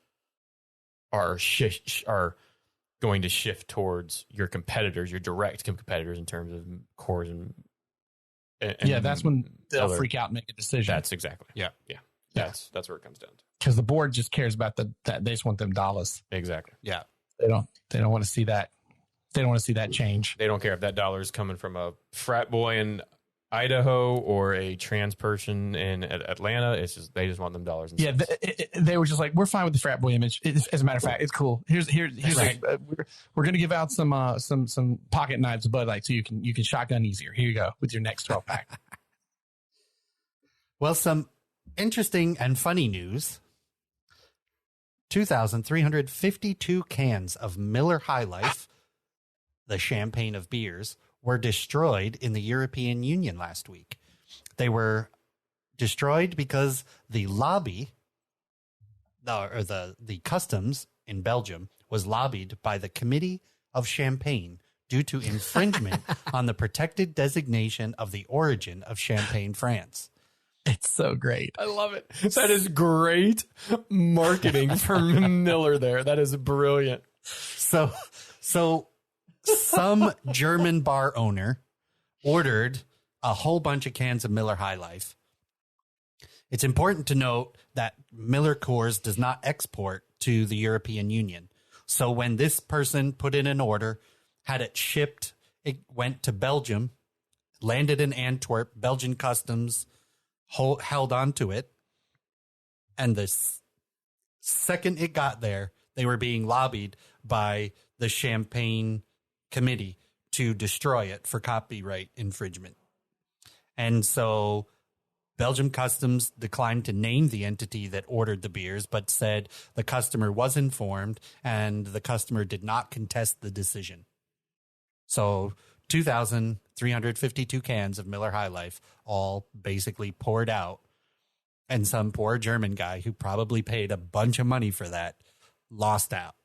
are going to shift towards your competitors, your direct competitors in terms of cores and that's when they'll freak out and make a decision. That's exactly. Yeah. That's where it comes down to. Because the board just cares about that they just want them dollars. Exactly. Yeah. They don't want to see that. They don't want to see that change. They don't care if that dollar is coming from a frat boy in Idaho or a trans person in Atlanta. It's just, they just want them dollars. And cents. They were just like, we're fine with the frat boy image. As a matter of fact, it's cool. Here's right. We're going to give out some pocket knives of Bud Light so you can shotgun easier. Here you go with your next 12 pack. Well, some interesting and funny news. 2,352 cans of Miller High Life, the champagne of beers, were destroyed in the European Union last week. They were destroyed because the lobby, the customs in Belgium, was lobbied by the Committee of Champagne due to infringement on the protected designation of the origin of Champagne, France. It's so great. I love it. That is great marketing for Miller there. That is brilliant. So some German bar owner ordered a whole bunch of cans of Miller High Life. It's important to note that Miller Coors does not export to the European Union. So when this person put in an order, had it shipped, it went to Belgium, landed in Antwerp, Belgian customs held on to it. And the second it got there, they were being lobbied by the Champagne Committee to destroy it for copyright infringement. And so Belgium Customs declined to name the entity that ordered the beers, but said the customer was informed and the customer did not contest the decision. So 2,352 cans of Miller High Life all basically poured out. And some poor German guy who probably paid a bunch of money for that lost out.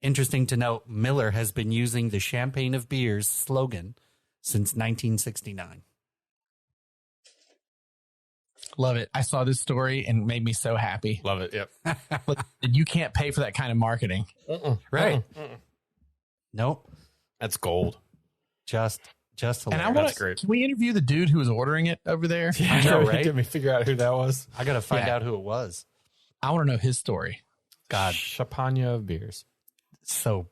Interesting to note, Miller has been using the champagne of beers slogan since 1969. Love it. I saw this story and it made me so happy. Love it. Yep. You can't pay for that kind of marketing. Right. Nope. That's gold. Just hilarious. And I want to. Can we interview the dude who was ordering it over there? Yeah, I know, right? Did we figure out who that was? I got to find out who it was. I want to know his story. God, Champagne of beers. So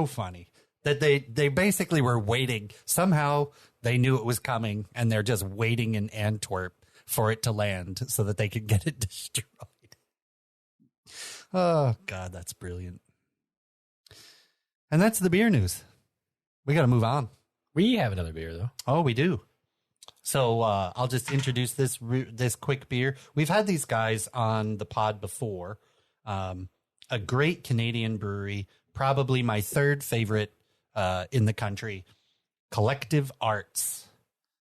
funny that they basically were waiting. Somehow they knew it was coming, and they're just waiting in Antwerp for it to land so that they could get it destroyed. Oh God, that's brilliant. And that's the beer news. We got to move on. We have another beer, though. Oh, we do. So I'll just introduce this quick beer. We've had these guys on the pod before. A great Canadian brewery, probably my third favorite in the country, Collective Arts.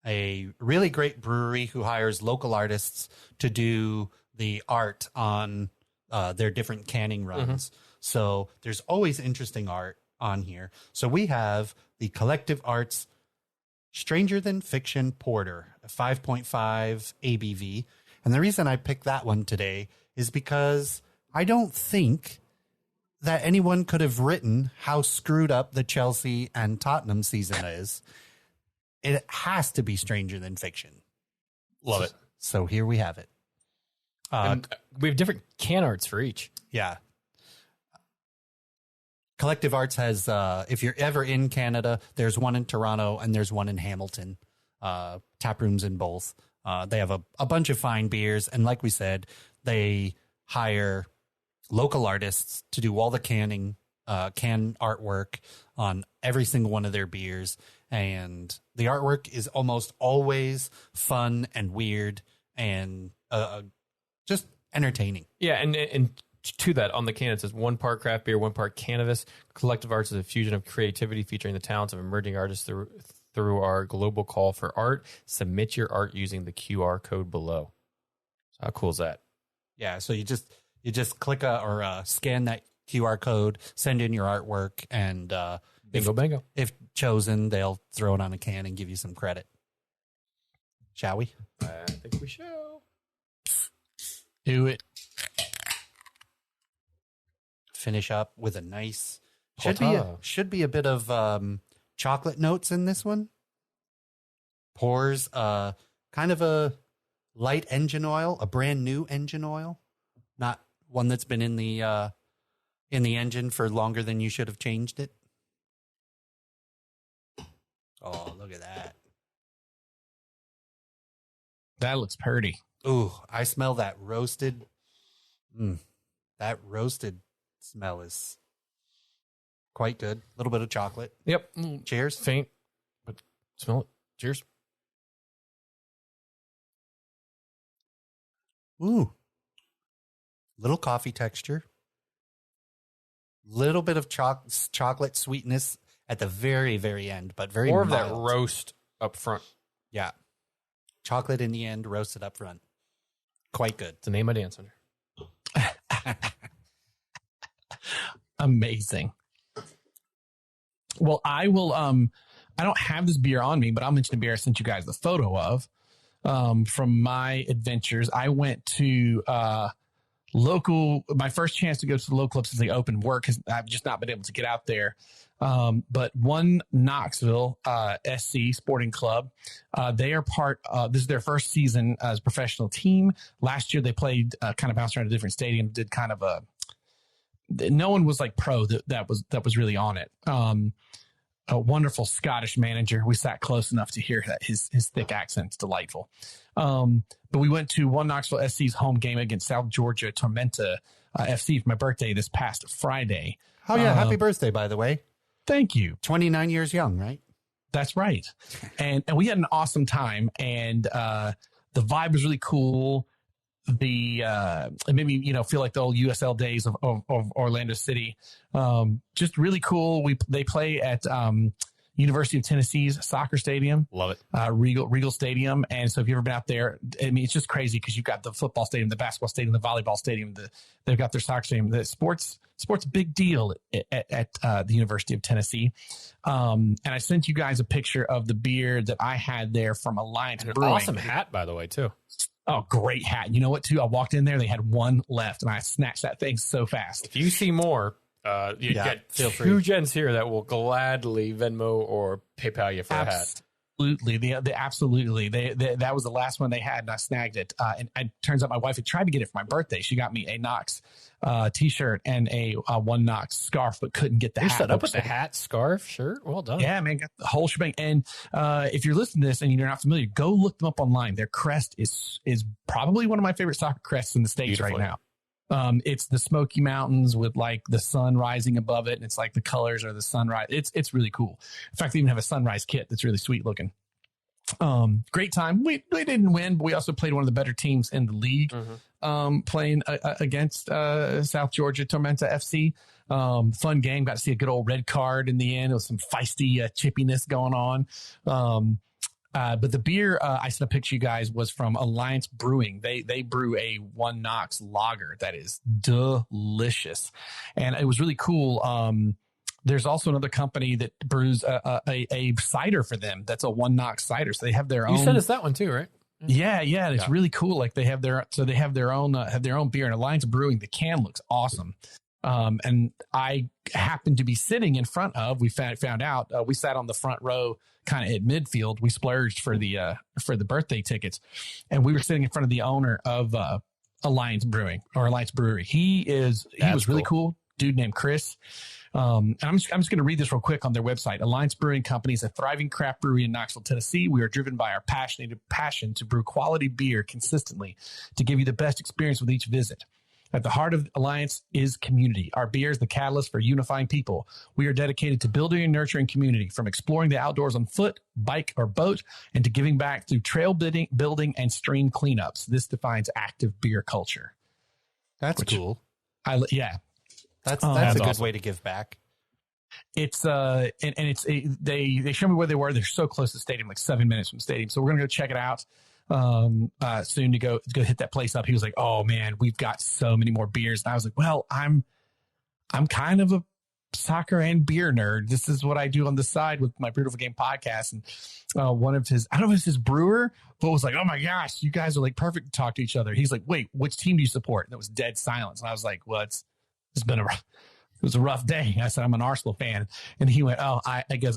A really great brewery who hires local artists to do the art on their different canning runs. So there's always interesting art on here. So we have the Collective Arts Stranger Than Fiction Porter, a 5.5 ABV. And the reason I picked that one today is because I don't think that anyone could have written how screwed up the Chelsea and Tottenham season is. It has to be Stranger Than Fiction. Love it. So here we have it. And we have different can arts for each. Yeah. Collective Arts has, if you're ever in Canada, there's one in Toronto and there's one in Hamilton. Tap rooms in both. They have a bunch of fine beers. And like we said, they hire local artists to do all the can artwork on every single one of their beers. And the artwork is almost always fun and weird and just entertaining. Yeah, and to that, on the can, it says 1 part craft beer, 1 part cannabis. Collective Arts is a fusion of creativity featuring the talents of emerging artists through our global call for art. Submit your art using the QR code below. So how cool is that? Yeah, so you just click or scan that QR code, send in your artwork, and Bingo. If chosen, they'll throw it on a can and give you some credit. Shall we? I think we shall. Do it. Finish up with a nice Potage. should be a bit of chocolate notes in this one. Pours kind of a light engine oil, a brand new engine oil, not one that's been in the engine for longer than you should have changed it. Oh, look at that. That looks pretty. Ooh, I smell that roasted. That roasted smell is quite good. A little bit of chocolate. Yep. Cheers. Faint, but smell it. Cheers. Ooh. Little coffee texture. Little bit of chocolate sweetness at the very, very end, but very More mild. of that roast up front. Yeah. Chocolate in the end, roasted up front. Quite good. It's the name I dance under. Amazing. Well, I will, I don't have this beer on me, but I'll mention a beer I sent you guys the photo of, from my adventures. I went to, my first chance to go to the local club since they opened work, because I've just not been able to get out there. But one Knoxville SC Sporting Club, they are this is their first season as a professional team. Last year they played kind of bounced around a different stadium, did kind of no one was like pro that was really on it. A wonderful Scottish manager. We sat close enough to hear that his thick accent's delightful. But we went to one Knoxville SC's home game against South Georgia Tormenta FC for my birthday this past Friday. Oh, yeah. Happy birthday, by the way. Thank you. 29 years young, right? That's right. And we had an awesome time, and the vibe was really cool. It made me, feel like the old USL days of Orlando City. Just really cool. They play at University of Tennessee's soccer stadium. Love it. Regal Stadium. And so if you've ever been out there, I mean, it's just crazy because you've got the football stadium, the basketball stadium, the volleyball stadium, they've got their soccer stadium. The sports big deal at the University of Tennessee. And I sent you guys a picture of the beer that I had there from Alliance Brewing. Awesome hat, by the way, too. Oh, great hat. You know what, too? I walked in there, they had one left, and I snatched that thing so fast. If you see more, you get two gents here that will gladly Venmo or PayPal you for a hat. Absolutely. Absolutely. That was the last one they had, and I snagged it. And it turns out my wife had tried to get it for my birthday. She got me a Knox t-shirt and a one Knox scarf, but couldn't get the hat. You set up with the hat, scarf, shirt. Well done. Yeah, man, got the whole shebang. And if you're listening to this and you're not familiar, go look them up online. Their crest is probably one of my favorite soccer crests in the States right now. It's the Smoky Mountains with like the sun rising above it, and it's like the colors are the sunrise. It's really cool. In fact, they even have a sunrise kit that's really sweet looking. Great time. We didn't win, but we also played one of the better teams in the league. Playing against South Georgia Tormenta FC. Fun game. Got to see a good old red card in the end. It was some feisty chippiness going on. But the beer I sent a picture you guys was from Alliance Brewing. They brew a One Knox lager that is delicious, and it was really cool. There's also another company that brews a cider for them. That's a One Knox cider. So they have their own. You sent us that one too, right? Yeah. It's really cool. Like they have their own beer, and Alliance Brewing. The can looks awesome. And I happened to be sitting in front of. We found out we sat on the front row, kind of at midfield. We splurged for the birthday tickets, and we were sitting in front of the owner of Alliance Brewing or Alliance Brewery. He was really cool. Dude named Chris. And I'm just going to read this real quick on their website. Alliance Brewing Company is a thriving craft brewery in Knoxville, Tennessee. We are driven by our passion to brew quality beer consistently to give you the best experience with each visit. At the heart of Alliance is community. Our beer is the catalyst for unifying people. We are dedicated to building and nurturing community, from exploring the outdoors on foot, bike, or boat, and to giving back through trail building and stream cleanups. This defines active beer culture. That's cool. That's a good awesome way to give back. It's they show me where they were. They're so close to the stadium, like 7 minutes from the stadium. So we're gonna go check it out soon to go hit that place up. He was like, "Oh man, we've got so many more beers." And I was like, "Well, I'm kind of a soccer and beer nerd. This is what I do on the side with my Beautiful Game podcast." And one of his, I don't know if it's his brewer, but was like, "Oh my gosh, you guys are like perfect to talk to each other." He's like, "Wait, which team do you support?" And it was dead silence. And I was like, "Well, it's been it was a rough day." I said, "I'm an Arsenal fan." And he went, "Oh, I guess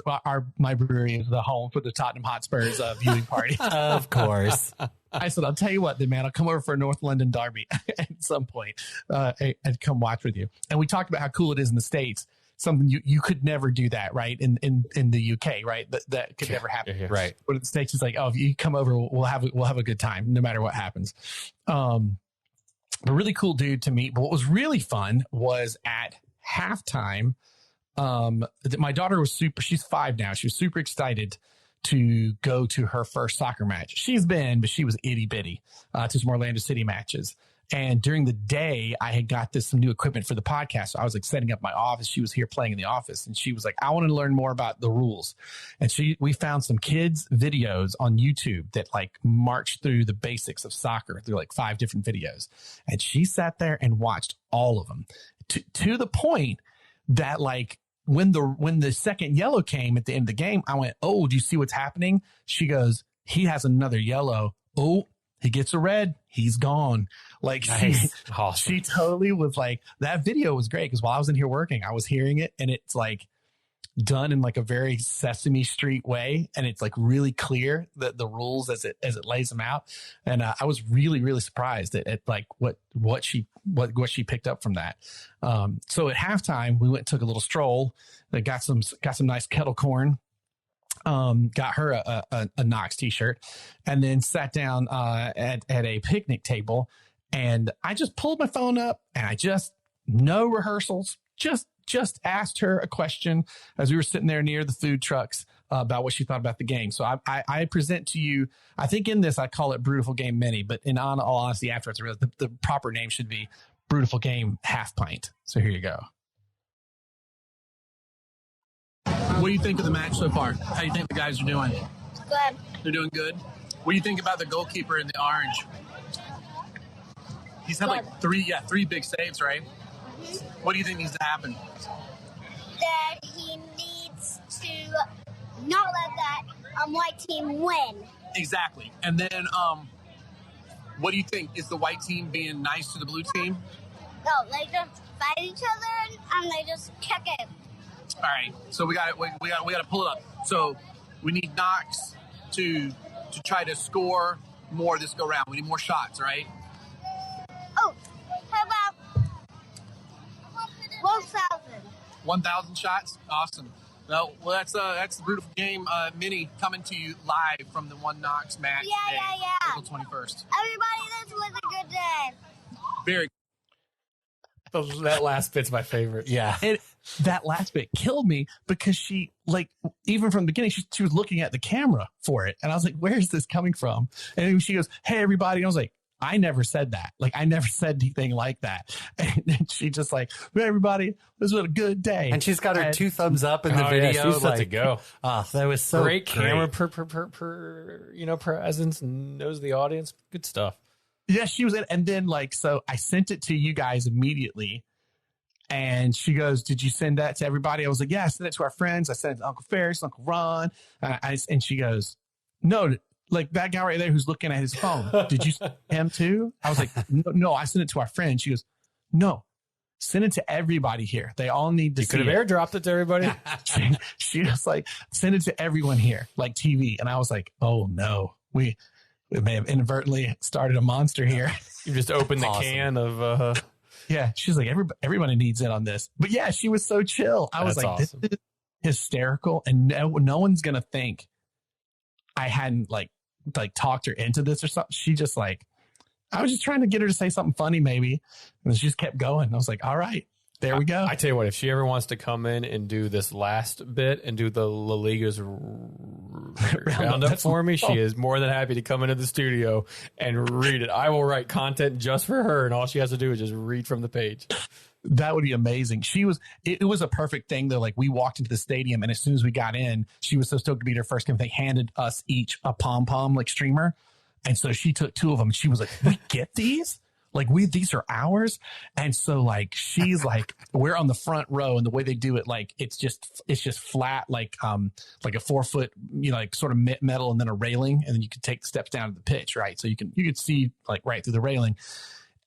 my brewery is the home for the Tottenham Hotspurs viewing party." Of course. I said, "I'll tell you what, then, man, I'll come over for a North London derby at some point and come watch with you." And we talked about how cool it is in the States. Something you could never do that, right? In the UK, right? That could never happen. Yeah. Right. But in the States, it's like, "Oh, if you come over, we'll have a good time no matter what happens." But really cool dude to meet. But what was really fun was at halftime. My daughter was she's 5 now. She was super excited to go to her first soccer match. She's been, but she was itty bitty to some Orlando City matches. And during the day, I had got some new equipment for the podcast. So I was like setting up my office. She was here playing in the office, and she was like, "I want to learn more about the rules." And we found some kids' videos on YouTube that like marched through the basics of soccer through like 5 different videos. And she sat there and watched all of them to the point that like when the second yellow came at the end of the game, I went, "Oh, do you see what's happening?" She goes, "He has another yellow. Oh, he gets a red. He's gone." Like nice. she totally was like, that video was great because while I was in here working, I was hearing it, and it's like done in like a very Sesame Street way, and it's like really clear the rules as it lays them out. And I was really, really surprised at like what she picked up from that. So at halftime, we went and took a little stroll. They got some nice kettle corn. Got her a Knox t-shirt, and then sat down at a picnic table, and I just pulled my phone up, and I just, no rehearsals, just asked her a question as we were sitting there near the food trucks about what she thought about the game. So I present to you, I think in this I call it Beautiful Game Mini, but in all honesty, afterwards I realized the proper name should be Beautiful Game Half Pint. So here you go. What do you think of the match so far? How do you think the guys are doing? Good. They're doing good? What do you think about the goalkeeper in the orange? He's had like three big saves, right? Mm-hmm. What do you think needs to happen? That he needs to not let that white team win. Exactly. And then what do you think? Is the white team being nice to the blue team? No, they just fight each other and they just check it. All right, so we got to pull it up. So we need Knox to try to score more this go round. We need more shots, right? Oh, how about 1,000? 1,000 shots, awesome. Well, that's the Beautiful Game Mini coming to you live from the One Knox match. Yeah. April 21st. Everybody, this was a good day. Very. That last bit's my favorite. Yeah. And that last bit killed me because she, like, even from the beginning, she was looking at the camera for it. And I was like, where is this coming from? And she goes, "Hey, everybody." And I was like, I never said that. Like, I never said anything like that. And then she just like, hey, everybody, this was a good day. And she's got her 2 thumbs up in the video. Yeah, she's set to go. Oh, that was so great camera presence, knows the audience. Good stuff. Yeah, she was in. And then like, so I sent it to you guys immediately. And she goes, did you send that to everybody? I was like, yeah, I sent it to our friends. I sent it to Uncle Ferris, Uncle Ron. And she goes, no, like that guy right there who's looking at his phone. Did you send him too? I was like, no, I sent it to our friends. She goes, no, send it to everybody here. They all need to see it. You could have airdropped it to everybody. She was like, send it to everyone here, like TV. And I was like, oh no, we may have inadvertently started a monster here. You just opened the can of... Yeah, she's like, everybody needs in on this. But yeah, she was so chill. I was like, awesome. This is hysterical. And no one's going to think I hadn't like talked her into this or something. She just like, I was just trying to get her to say something funny maybe. And she just kept going. I was like, all right, there we go. I tell you what, if she ever wants to come in and do this last bit and do the La Liga's roundup for me, she is more than happy to come into the studio and read it. I will write content just for her, and all she has to do is just read from the page. That would be amazing. It was a perfect thing though. Like we walked into the stadium, and as soon as we got in, she was so stoked to be her first game. They handed us each a pom-pom like streamer. And so she took 2 of them, and she was like, we get these? Like these are ours. And so like, she's like, we're on the front row, and the way they do it, like, it's just flat, like a 4 foot, like sort of metal and then a railing. And then you can take the steps down to the pitch. Right. So you could see like right through the railing.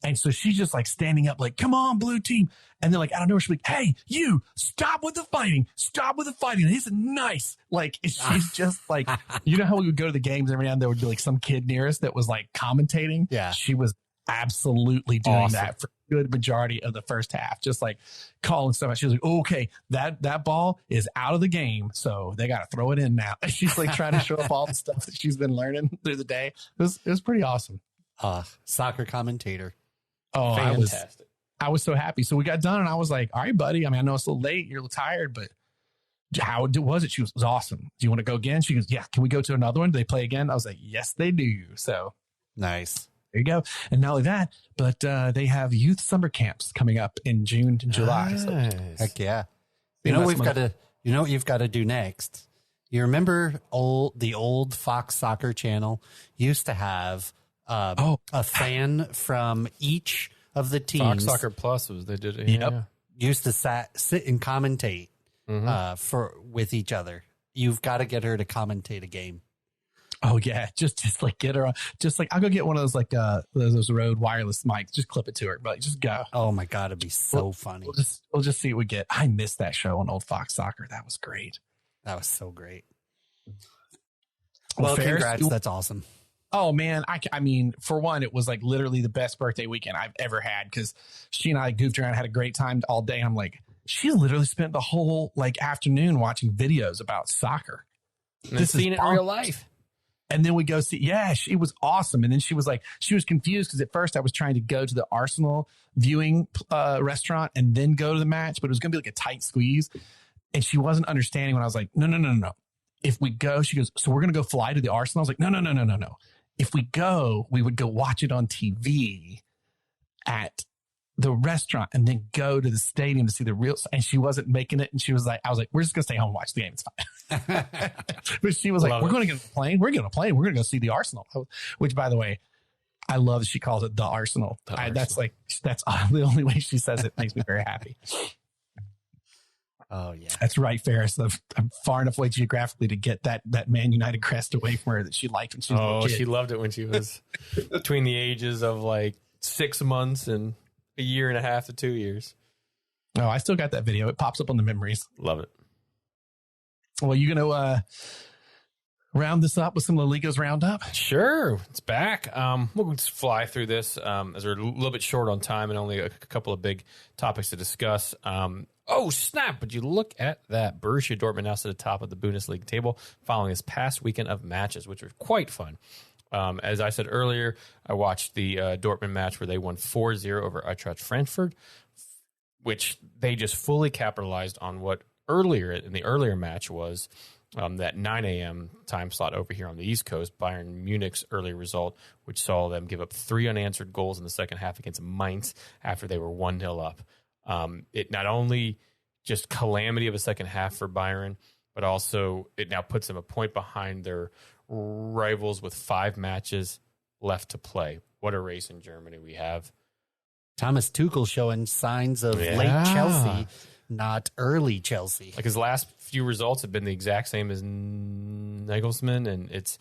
And so she's just like standing up, like, come on, blue team. And then like, I don't know, she's like, hey, you stop with the fighting. Stop with the fighting. He's nice. Like, she's just like, you know how we would go to the games every now and then, there would be like some kid near us that was like commentating. Yeah. She was absolutely doing that for a good majority of the first half, just like calling stuff out. She was like, okay, that ball is out of the game, so they got to throw it in now. And she's like trying to show up all the stuff that she's been learning through the day. It was pretty awesome. Soccer commentator. Oh, fantastic. I was so happy. So we got done, and I was like, all right, buddy, I mean, I know it's a little late, you're a little tired, but how was it? She was, it was awesome. Do you want to go again? She goes, yeah. Can we go to another one? Do they play again? I was like, yes, they do. So nice. There you go. And not only that, but they have youth summer camps coming up in June and July. Nice. So, heck yeah. You know what you've got to do next? You remember the old Fox Soccer channel used to have a fan from each of the teams. Fox Soccer Plus they did it. Yep. Yeah. Used to sit and commentate with each other. You've got to get her to commentate a game. Oh yeah, just like get her on. Just like I'll go get one of those like those Rode wireless mics. Just clip it to her, but just go. Oh my god, it'd be so funny. We'll just see what we get. I missed that show on old Fox Soccer. That was great. That was so great. Well, congrats. That's awesome. Oh man, I mean, for one, it was like literally the best birthday weekend I've ever had because she and I goofed around, had a great time all day. And I'm like, she literally spent the whole like afternoon watching videos about soccer. And seeing it in real life. And then we go see, she was awesome. And then she was like, she was confused because at first I was trying to go to the Arsenal viewing restaurant and then go to the match, but it was going to be like a tight squeeze. And she wasn't understanding when I was like, no. If we go, she goes, so we're going to go fly to the Arsenal. I was like, no. If we go, we would go watch it on TV at the restaurant and then go to the stadium to see the real. And she wasn't making it. And she was like, I was like, we're just going to stay home and watch the game. It's fine. But she was like, we're going to get a plane. We're going to plane. We're going to go see the Arsenal, which by the way, I love that she calls it the Arsenal. That's the only way she says it makes me very happy. Oh yeah, that's right, Ferris. I'm far enough away geographically to get that Man United crest away from her that she liked when she was a little kid. She loved it when she was between the ages of like 6 months and a year and a half to 2 years. Oh, I still got that video. It pops up on the memories. Love it. Well, you gonna round this up with some La Liga's roundup? Sure, it's back. We'll just fly through this as we're a little bit short on time and only a couple of big topics to discuss. Oh, snap. Would you look at that? Borussia Dortmund now at the top of the Bundesliga table following this past weekend of matches, which were quite fun. As I said earlier, I watched the Dortmund match where they won 4-0 over Eintracht Frankfurt, which they just fully capitalized on what in the earlier match was that 9 a.m. time slot over here on the East Coast, Bayern Munich's early result, which saw them give up 3 unanswered goals in the second half against Mainz after they were 1-0 up. It not only just calamity of a second half for Bayern, but also it now puts them a point behind their rivals with 5 matches left to play. What a race in Germany we have. Thomas Tuchel showing signs of late Chelsea, not early Chelsea. Like his last few results have been the exact same as Nagelsmann, and it's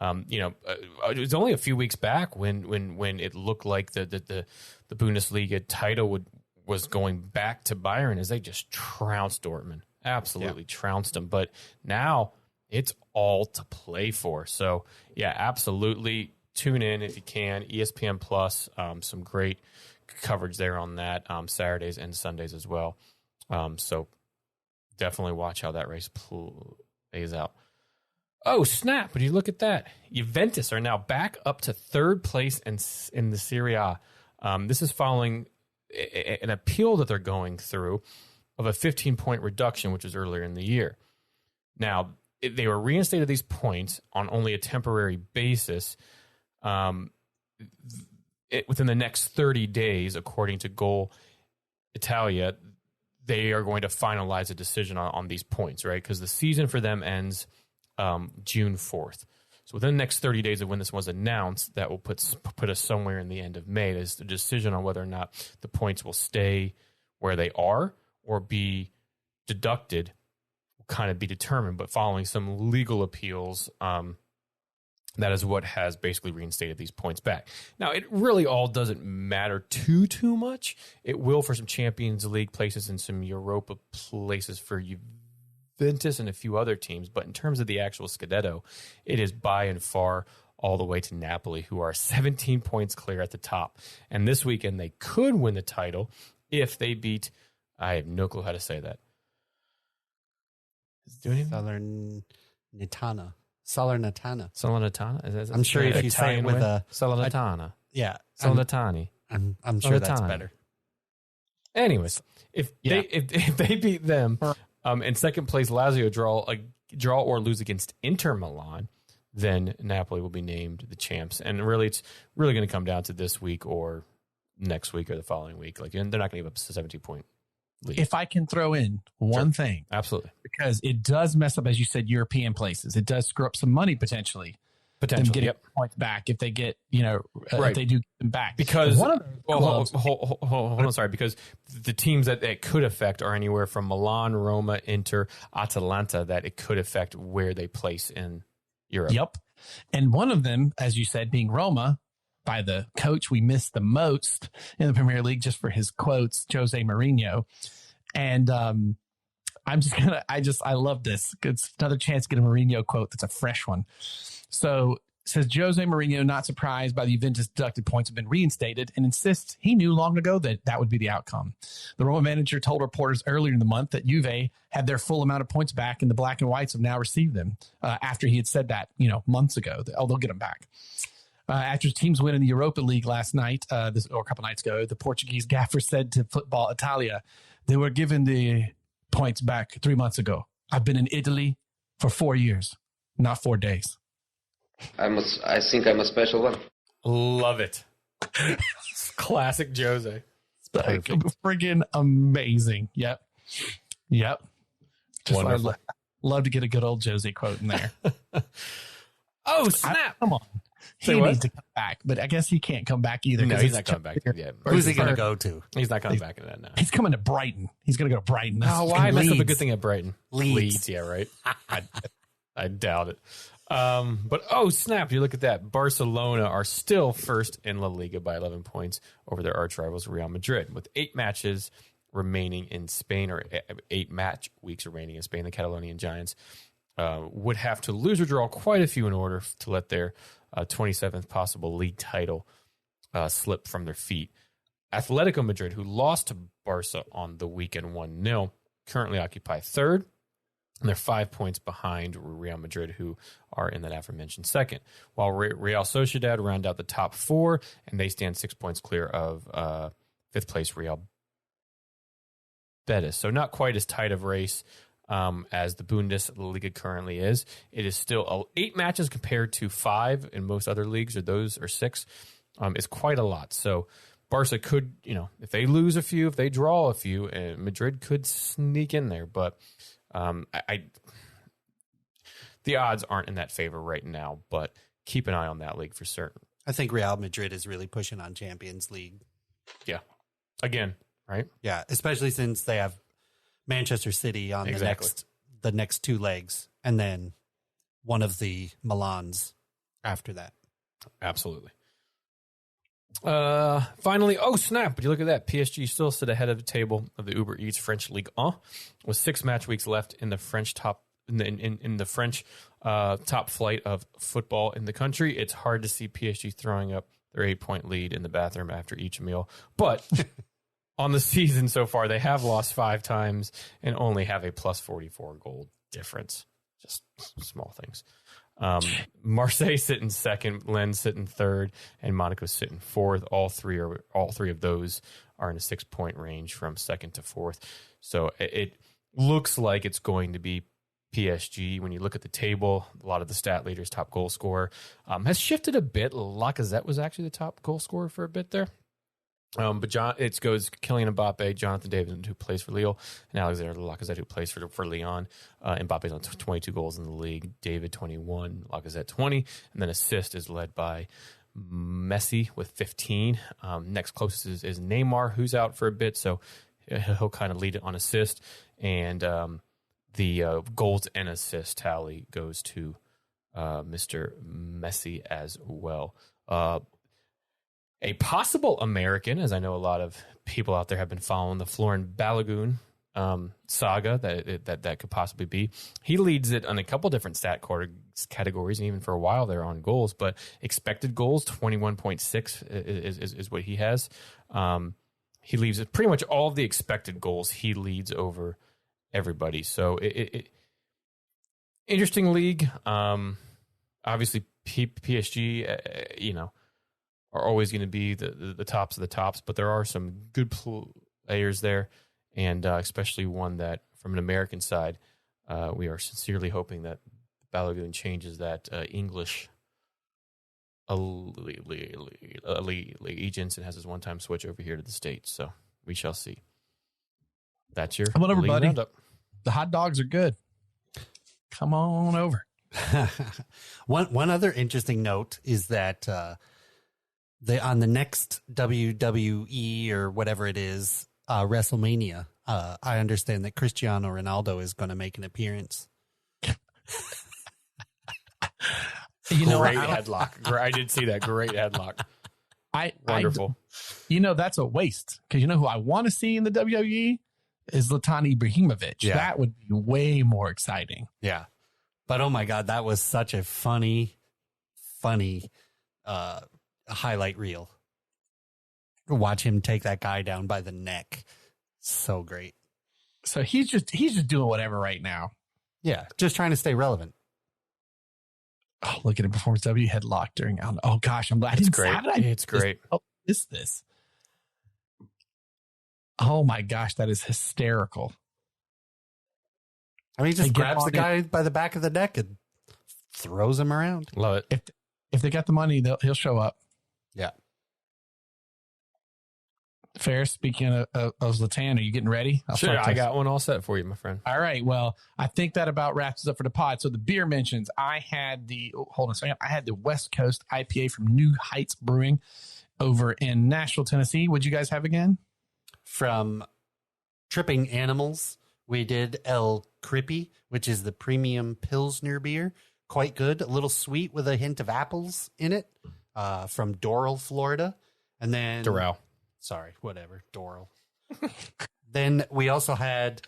it was only a few weeks back when it looked like the Bundesliga title was going back to Bayern as they just trounced Dortmund, absolutely trounced them. But now it's all to play for. So yeah, absolutely tune in if you can. ESPN Plus, some great coverage there on that, Saturdays and Sundays as well. So definitely watch how that race plays out. Oh, snap. But you look at that. Juventus are now back up to 3rd place in the Serie A. This is following an appeal that they're going through of a 15-point reduction, which was earlier in the year. Now, they were reinstated these points on only a temporary basis within the next 30 days, according to Goal Italia. They are going to finalize a decision on these points, right? Because the season for them ends June 4th. So within the next 30 days of when this was announced, that will put us somewhere in the end of May. There's the decision on whether or not the points will stay where they are or be deducted will kind of be determined. But following some legal appeals, that is what has basically reinstated these points back. Now, it really all doesn't matter too much. It will for some Champions League places and some Europa places for Juventus and a few other teams. But in terms of the actual Scudetto, it is by and far all the way to Napoli, who are 17 points clear at the top. And this weekend, they could win the title if they beat, I have no clue how to say that. Salernitana. I'm sure if you say it with Salernitana. Yeah. Salernitani. I'm sure that's better. Anyways, if they beat them, in second place Lazio draw or lose against Inter Milan, then Napoli will be named the champs. And really, it's really going to come down to this week or next week or the following week. Like, and they're not going to give up a 17-point lead. If I can throw in one thing. Absolutely. Because it does mess up, as you said, European places. It does screw up some money potentially. Them getting points back if they get, if they do get them back. Because hold on, sorry. Because the teams that it could affect are anywhere from Milan, Roma, Inter, Atalanta, that it could affect where they place in Europe. Yep. And one of them, as you said, being Roma, by the coach we missed the most in the Premier League, just for his quotes, Jose Mourinho. And I love this. It's another chance to get a Mourinho quote that's a fresh one. So it says Jose Mourinho, not surprised by the Juventus deducted points have been reinstated, and insists he knew long ago that would be the outcome. The Roma manager told reporters earlier in the month that Juve had their full amount of points back, and the Black and Whites have now received them after he had said that, months ago. They'll get them back. After teams win in the Europa League last night, or a couple nights ago, the Portuguese gaffer said to Football Italia, they were given the points back 3 months ago. I've been in Italy for 4 years, not 4 days. I think I'm a special one. Love it. Classic Jose. Friggin' amazing. Yep. Just love to get a good old Jose quote in there. Oh, snap. Come on. He needs to come back, but I guess he can't come back either. No, he's not coming back. Yeah. Who's he going to go to? He's not coming back in that now. He's coming to Brighton. He's going to go to Brighton. Oh, why mess up a good thing at Brighton? Leeds. Yeah, right. I doubt it. But snap! You look at that. Barcelona are still first in La Liga by 11 points over their arch rivals Real Madrid, with 8 matches remaining in Spain, or 8 match weeks remaining in Spain. The Catalonian Giants would have to lose or draw quite a few in order to let their 27th possible league title slip from their feet. Atletico Madrid, who lost to Barca on the weekend 1-0, currently occupy third. And they're 5 points behind Real Madrid, who are in that aforementioned second. While Real Sociedad round out the top 4, and they stand 6 points clear of 5th place Real Betis. So not quite as tight of race as the Bundesliga currently is. It is still 8 matches compared to 5 in most other leagues, or 6. Is quite a lot. So Barca could, if they lose a few, if they draw a few, Madrid could sneak in there. But the odds aren't in that favor right now, but keep an eye on that league for certain. I think Real Madrid is really pushing on Champions League. Yeah. Again, right? Yeah, especially since they have Manchester City on the next 2 legs, and then one of the Milans after that. Absolutely. Finally, oh snap! Would you look at that? PSG still sit ahead of the table of the Uber Eats French Ligue 1 with 6 match weeks left in the French top top flight of football in the country. It's hard to see PSG throwing up their 8-point lead in the bathroom after each meal, but on the season so far, they have lost 5 times and only have a plus 44 goal difference. Just small things. Marseille sit in second, Lens sit in third, and Monaco sit in fourth. All three of those are in a 6-point range from second to fourth. So it looks like it's going to be PSG. When you look at the table, a lot of the stat leaders, top goal scorer, has shifted a bit. Lacazette was actually the top goal scorer for a bit there. But it goes Kylian Mbappe, Jonathan David, who plays for Lille, and Alexander Lacazette, who plays for Lyon. Mbappe's on 22 goals in the league, David 21, Lacazette 20, and then assist is led by Messi with 15. Next closest is Neymar, who's out for a bit, so he'll kind of lead it on assist. And the goals and assist tally goes to Mr. Messi as well. A possible American, as I know a lot of people out there have been following the Florin Balogun saga that could possibly be. He leads it on a couple different stat categories, and even for a while there on goals. But expected goals, 21.6 is what he has. He leads it pretty much all of the expected goals. He leads over everybody. So interesting league. Obviously, PSG, are always going to be the tops of the tops, but there are some good players there, and especially one that, from an American side, we are sincerely hoping that Balogun changes that English allegiance and has his one-time switch over here to the States. So we shall see. That's your come on over, buddy. Roundup. The hot dogs are good. Come on over. One other interesting note is that on the next WWE or whatever it is, WrestleMania, I understand that Cristiano Ronaldo is going to make an appearance. Great headlock. I did see that. Great headlock. Wonderful. That's a waste, because who I want to see in the WWE is Zlatan Ibrahimovic. Yeah. That would be way more exciting. Yeah. But oh my God, that was such a funny highlight reel. Watch him take that guy down by the neck. So great. So he's just doing whatever right now. Yeah, just trying to stay relevant. Oh, look at a performance W headlock during. Oh gosh, I'm glad. It's great. It's great. Oh, this. Oh my gosh, that is hysterical. I mean, he just grabs the guy by the back of the neck and throws him around. Love it. If they got the money, he'll show up. Yeah. Fair. Speaking of Zlatan, are you getting ready? Sure, I got one all set for you, my friend. All right. Well, I think that about wraps us up for the pod. So the beer mentions, I had the West Coast IPA from New Heights Brewing over in Nashville, Tennessee. What'd you guys have again? From Tripping Animals, we did El Crippy, which is the premium Pilsner beer. Quite good. A little sweet with a hint of apples in it. From Doral, Florida. And then Doral. Sorry, whatever. Doral. Then we also had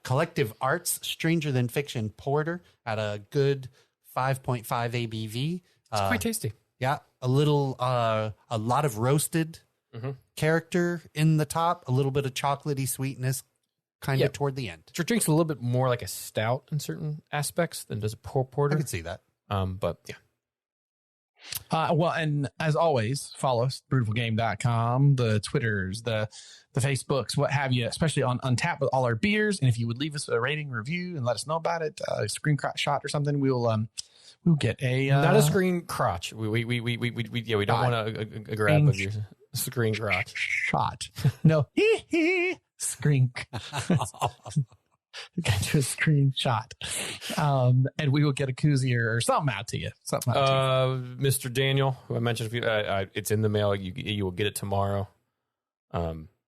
Collective Arts Stranger Than Fiction Porter at a good 5.5 ABV. It's quite tasty. Yeah. A lot of roasted character in the top, a little bit of chocolatey sweetness kind of toward the end. Your drink's a little bit more like a stout in certain aspects than does a porter. I can see that. But yeah. Well, and as always, follow us, brutalgame.com, the Twitters, the Facebooks, what have you, especially on Untapped with all our beers. And if you would leave us a rating review and let us know about it, a screenshot or something, we'll get a not a screen crotch. We don't want a grab of your screen crotch shot. No, screen. Get you a screenshot, and we will get a koozie or something out to you. Mr. Daniel, who I mentioned, it's in the mail. You will get it tomorrow.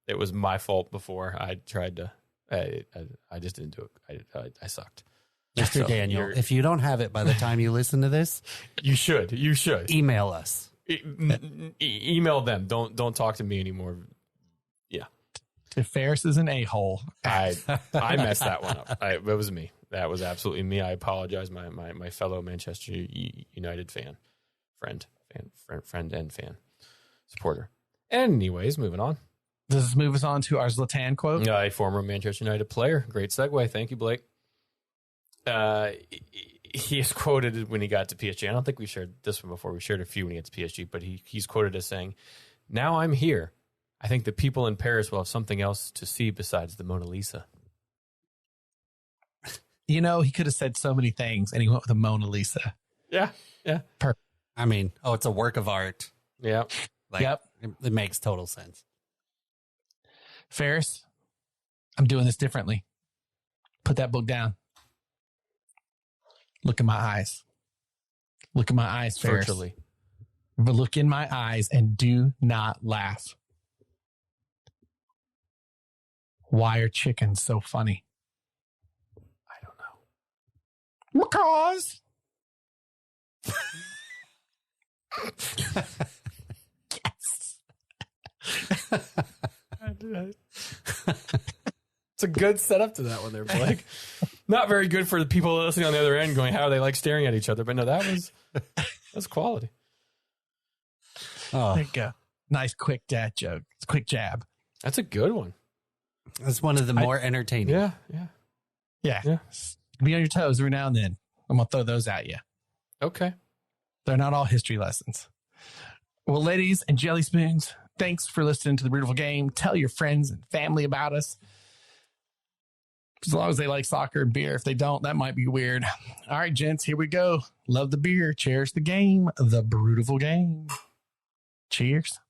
It was my fault before. I tried to. I just didn't do it. I sucked. Mr. Daniel, if you don't have it by the time you listen to this, you should. Email us. Email them. Don't talk to me anymore. Yeah. If Ferris is an a-hole, I messed that one up. It was me. That was absolutely me. I apologize, my fellow Manchester United friend and fan supporter. Anyways, moving on. Does this move us on to our Zlatan quote? A former Manchester United player. Great segue. Thank you, Blake. He is quoted when he got to PSG. I don't think we shared this one before. We shared a few when he got to PSG, but he's quoted as saying, "Now I'm here. I think the people in Paris will have something else to see besides the Mona Lisa." You know, he could have said so many things, and he went with the Mona Lisa. Yeah. Perfect. I mean, it's a work of art. Yeah. Yep. It makes total sense. Ferris, I'm doing this differently. Put that book down. Look in my eyes. Look in my eyes, Ferris. Virtually. But look in my eyes and do not laugh. Why are chickens so funny? I don't know. Because. Yes. It's a good setup to that one there, Blake. Not very good for the people listening on the other end going, how are they like staring at each other? But no, that's quality. There you go. Nice quick dad joke. It's a quick jab. That's a good one. That's one of the more entertaining. Yeah. Be on your toes every now and then. I'm going to throw those at you. Okay. They're not all history lessons. Well, ladies and jelly spoons, thanks for listening to The Beautiful Game. Tell your friends and family about us. As long as they like soccer and beer. If they don't, that might be weird. All right, gents, here we go. Love the beer. Cherish the game. The Beautiful Game. Cheers.